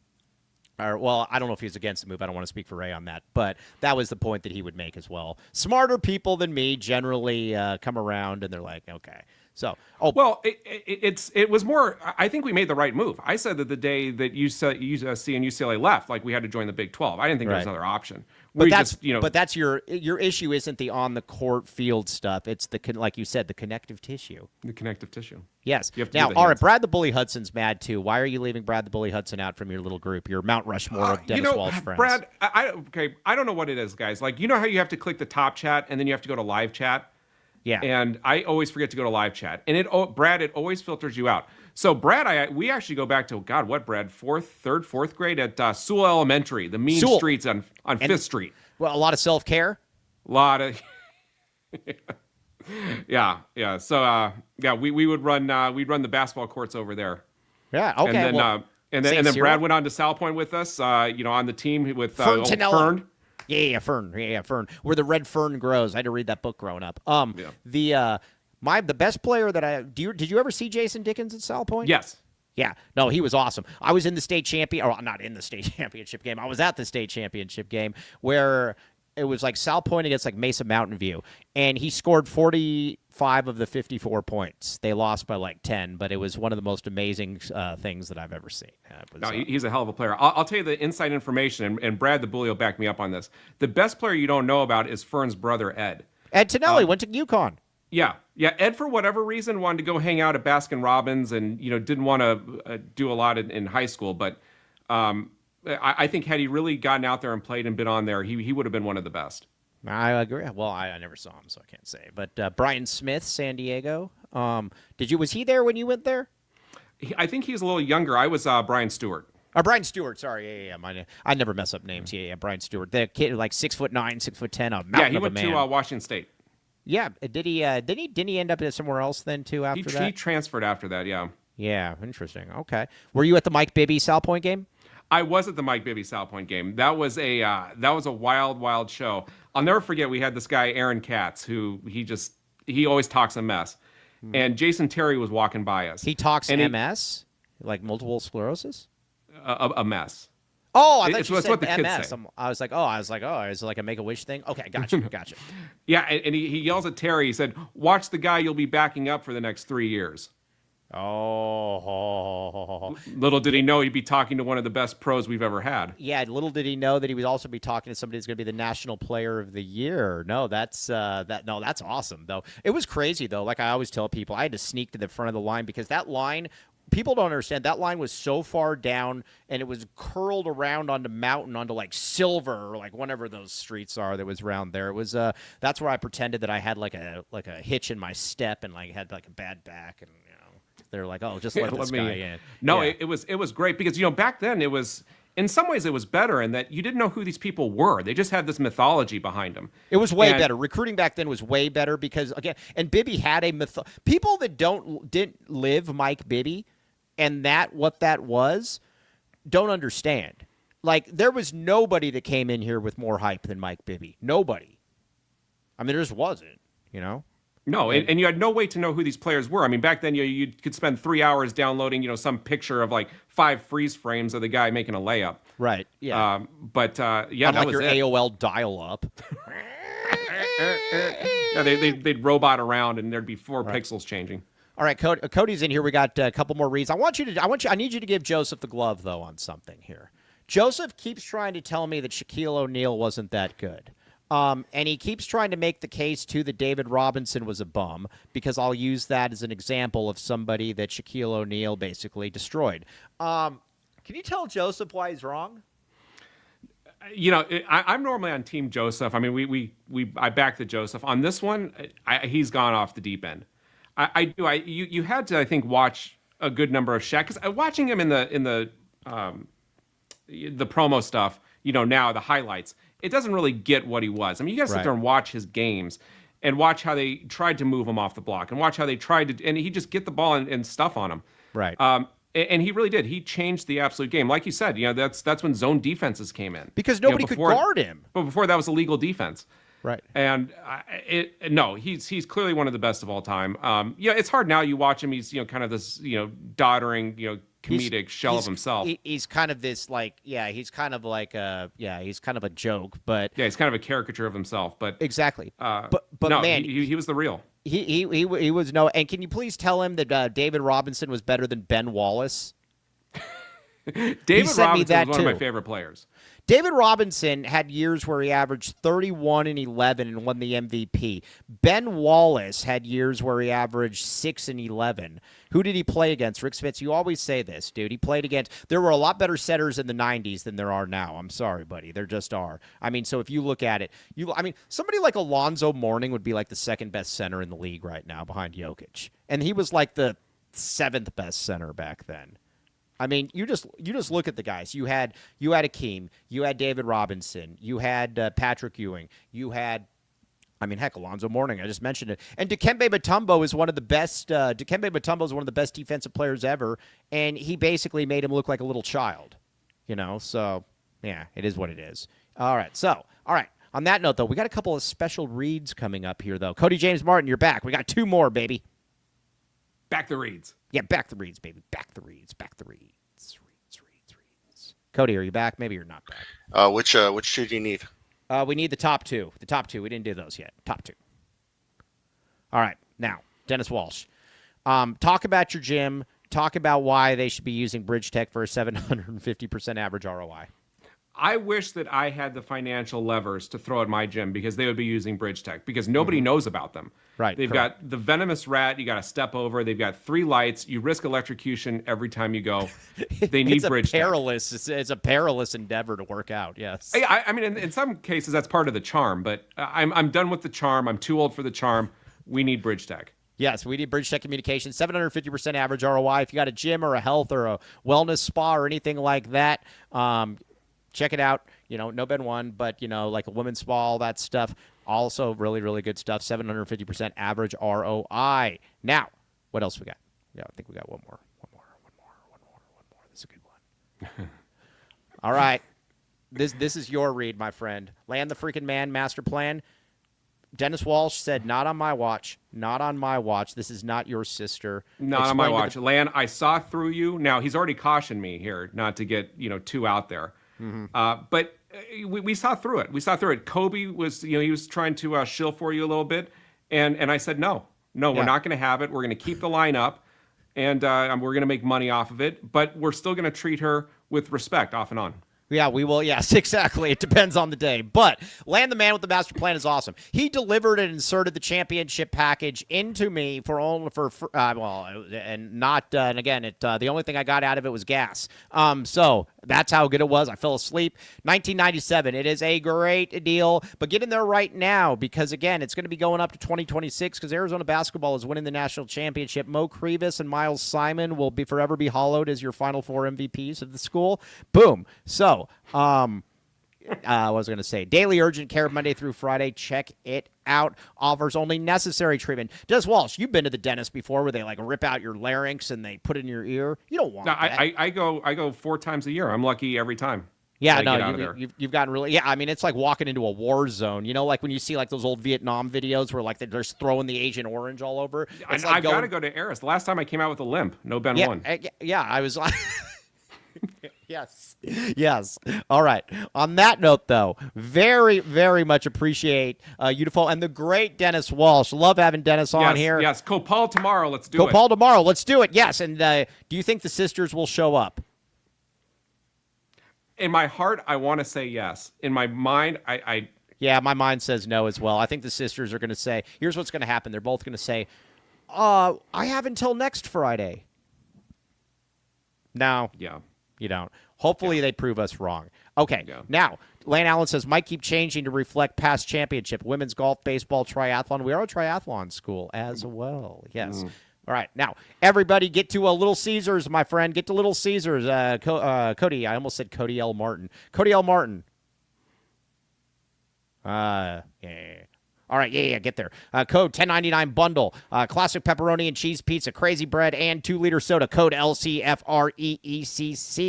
don't know if he was against the move. I don't want to speak for Ray on that, but that was the point that he would make as well. Smarter people than me generally come around, and they're like, okay. So, it was more. I think we made the right move. I said that the day that USC and UCLA left, like we had to join the Big 12. I didn't think there was another option. But that's your issue. Isn't the on the court field stuff? It's like you said, the connective tissue. The connective tissue. Yes. Now, all right. Brad the Bully Hudson's mad too. Why are you leaving Brad the Bully Hudson out from your little group? Your Mount Rushmore of Dennis Walsh friends. Brad, I don't know what it is, guys. Like, how you have to click the top chat and then you have to go to live chat. Yeah. And I always forget to go to live chat. And Brad, it always filters you out. So Brad, we actually go back to, God, what, Brad? Fourth grade at Sewell Elementary, the mean streets on 5th Street. Well, a lot of self-care? A lot of... yeah. So, we would run, we'd run the basketball courts over there. Yeah, okay. And then Brad went on to Sal Point with us, on the team with Fern. Yeah, Fern. Where the red fern grows. I had to read that book growing up. The best player that did you ever see Jason Dickens at Sal Point? Yes. Yeah. No, he was awesome. I was in the state not in the state championship game. I was at the state championship game where it was like Sal Point against like Mesa Mountain View, and he scored 45 of the 54 points. They lost by like 10, but it was one of the most amazing things that I've ever seen. He's a hell of a player. I'll tell you the inside information, and Brad the Bully will back me up on this. The best player you don't know about is Fern's brother, Ed. Ed Tonelli went to UConn. Yeah. Ed, for whatever reason, wanted to go hang out at Baskin Robbins, and didn't want to do a lot in high school. But I think had he really gotten out there and played and been on there, he would have been one of the best. I agree. Well, I never saw him, so I can't say. But Brian Smith, San Diego. Was he there when you went there? I think he's a little younger. I was Brian Stewart. Brian Stewart. Sorry, I never mess up names. Yeah, Brian Stewart. The kid, like 6'9", 6'10", a mountain he of went a man. to Washington State. Yeah, didn't he end up somewhere else then too after that? He transferred after that. Yeah. Yeah, interesting. Okay, were you at the Mike Bibby Sal Point game? I was at the Mike Bibby Sal Point game. That was a wild show. I'll never forget. We had this guy Aaron Katz, who he always talks a mess, and Jason Terry was walking by us. He talks MS, like multiple sclerosis. A mess. Oh, I thought you said what the kids MS. say. I was like, is it like a Make-A-Wish thing? Okay, gotcha. Yeah, and he yells at Terry. He said, "Watch the guy you'll be backing up for the next 3 years." Oh. Little did he know he'd be talking to one of the best pros we've ever had. Yeah, little did he know that he would also be talking to somebody who's going to be the National Player of the Year. No, that's awesome though. It was crazy though. Like I always tell people, I had to sneak to the front of the line because that line, people don't understand, that line was so far down and it was curled around onto mountain, onto like Silver or like whatever those streets are that was around there. It was that's where I pretended that I had like a hitch in my step and like had like a bad back, and they're like, oh, just let this guy in. No, yeah. It was great because back then it was, in some ways it was better in that you didn't know who these people were. They just had this mythology behind them. It was way better. Recruiting back then was way better because again, and Bibby had a people that didn't live Mike Bibby and what that was don't understand. Like there was nobody that came in here with more hype than Mike Bibby. Nobody. I mean, there just wasn't, No, and you had no way to know who these players were. I mean, back then you could spend 3 hours downloading, some picture of like 5 freeze frames of the guy making a layup. Right. Yeah. Unlike that was your AOL dial-up. Yeah, they'd robot around and there'd be 4 pixels changing. All right, Cody's in here. We got a couple more reads. I need you to give Joseph the glove though on something here. Joseph keeps trying to tell me that Shaquille O'Neal wasn't that good. And he keeps trying to make the case, too, that David Robinson was a bum, because I'll use that as an example of somebody that Shaquille O'Neal basically destroyed. Can you tell Joseph why he's wrong? I'm normally on Team Joseph. I mean, I back the Joseph. On this one, he's gone off the deep end. I do. You had to, I think, watch a good number of Shaq, because watching him in the promo stuff, now the highlights, it doesn't really get what he was. I mean, you got to sit there and watch his games and watch how they tried to move him off the block and watch how they tried to, and he just get the ball and stuff on him. Right. And he really did. He changed the absolute game. Like you said, that's when zone defenses came in. Because nobody could guard him. But before that was illegal defense. Right. And he's clearly one of the best of all time. It's hard now. You watch him. He's kind of this doddering comedic shell of himself. He's kind of this he's kind of like he's kind of a joke, but he's kind of a caricature of himself. But exactly. But no, man, he was the real. He was no. And can you please tell him that David Robinson was better than Ben Wallace? David Robinson was one of my favorite players. David Robinson had years where he averaged 31 and 11 and won the MVP. Ben Wallace had years where he averaged 6 and 11. Who did he play against? Rick Spitz, you always say this, dude. He played against – there were a lot better setters in the 90s than there are now. I'm sorry, buddy. There just are. I mean, so if you look at it, somebody like Alonzo Mourning would be like the second best center in the league right now behind Jokic. And he was like the 7th best center back then. I mean, you just look at the guys. You had Akeem, you had David Robinson, you had Patrick Ewing, you had, Alonzo Mourning. I just mentioned it. And Dikembe Mutombo is one of the best. Dikembe Mutombo is one of the best defensive players ever, and he basically made him look like a little child. So yeah, it is what it is. All right. On that note, though, we got a couple of special reads coming up here, though. Cody James Martin, you're back. We got 2 more, baby. Back the reads. Yeah, back the reads, baby. Back the reads. Reads. Cody, are you back? Maybe you're not back. Which 2 do you need? We need the top two. The top two. We didn't do those yet. Top two. All right. Now, Dennis Walsh. Talk about your gym. Talk about why they should be using Bridge Tech for a 750% average ROI. I wish that I had the financial levers to throw at my gym because they would be using Bridge Tech because nobody knows about them. Right. They've got the venomous rat you got to step over. They've got 3 lights. You risk electrocution every time you go. They need Bridge Tech. It's a perilous endeavor to work out, yes. I mean, in some cases, that's part of the charm, but I'm done with the charm. I'm too old for the charm. We need Bridge Tech. Yes, we need Bridge Tech Communication, 750% average ROI. If you got a gym or a health or a wellness spa or anything like that, check it out. No Ben 1, but, like a women's spa, all that stuff. Also really, really good stuff, 750% average ROI. Now, what else we got? Yeah, I think we got one more. This is a good one. All right. This is your read, my friend. Land the freaking man master plan. Dennis Walsh said, not on my watch. Not on my watch. This is not your sister. Not on my watch. Lan, I saw through you. Now, he's already cautioned me here not to get, too out there. Mm-hmm. But we saw through it. We saw through it. Kobe was, he was trying to shill for you a little bit. And I said, no, we're not going to have it. We're going to keep the line up. And we're going to make money off of it. But we're still going to treat her with respect off and on. Yeah, we will. Yes, exactly. It depends on the day. But Land the Man with the Master Plan is awesome. He delivered and inserted the championship package into me and again, the only thing I got out of it was gas. So that's how good it was. I fell asleep. 1997. It is a great deal, but get in there right now because again, it's going to be going up to 2026 because Arizona basketball is winning the national championship. Mo Krivas and Miles Simon will forever be hallowed as your Final Four MVPs of the school. Boom. So. What was I going to say? Daily urgent care Monday through Friday. Check it out. Offers only necessary treatment. Dennis Walsh, you've been to the dentist before where they rip out your larynx and they put it in your ear. You don't want that. I go 4 times a year. I'm lucky every time. Yeah, no, you've gotten really. Yeah, I mean, it's like walking into a war zone. Like when you see those old Vietnam videos where they're just throwing the Agent Orange all over. I've got to go to Eris. The last time I came out with a limp, no Ben 1. Yeah, I was like. Yes. All right. On that note, though, very, very much appreciate you to follow. And the great Dennis Walsh. Love having Dennis on here. Yes. Copal tomorrow. Let's do it. Copal tomorrow. Let's do it. Yes. And do you think the sisters will show up? In my heart, I want to say yes. In my mind, Yeah, my mind says no as well. I think the sisters are going to say, here's what's going to happen. They're both going to say, I have until next Friday. No. Yeah. You don't. Hopefully they prove us wrong. Okay. Yeah. Now, Lane Allen says, might keep changing to reflect past championship. Women's golf, baseball, triathlon. We are a triathlon school as well. Yes. All right. Now, everybody get to a Little Caesars, my friend. Get to Little Caesars. Cody. I almost said Cody L. Martin. Cody L. Martin. Yeah. All right, get there. Code 1099 bundle, classic pepperoni and cheese pizza, crazy bread, and 2-liter soda. Code LCFREECC.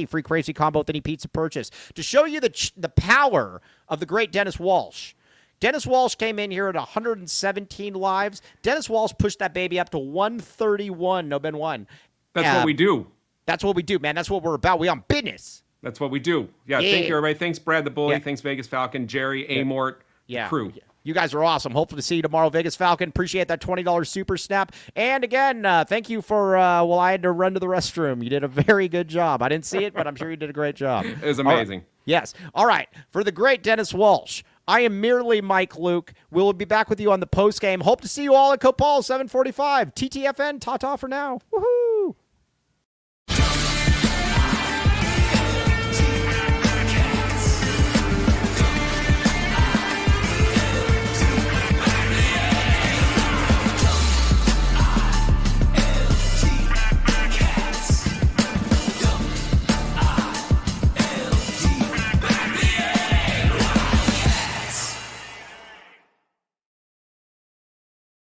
Free crazy combo with any pizza purchase. To show you the power of the great Dennis Walsh. Dennis Walsh came in here at 117 lives. Dennis Walsh pushed that baby up to 131. No Ben 1. That's what we do. That's what we do, man. That's what we're about. We on business. That's what we do. Yeah. Thank you, everybody. Thanks, Brad the Bully. Thanks, Vegas Falcon, Jerry, Amort, crew. You guys are awesome. Hopefully to see you tomorrow, Vegas Falcon. Appreciate that $20 super snap. And again, thank you for, I had to run to the restroom. You did a very good job. I didn't see it, but I'm sure you did a great job. It was amazing. Yes. All right. For the great Dennis Walsh, I am merely Mike Luke. We'll be back with you on the post game. Hope to see you all at Copal 745. TTFN. Ta-ta for now. Woohoo.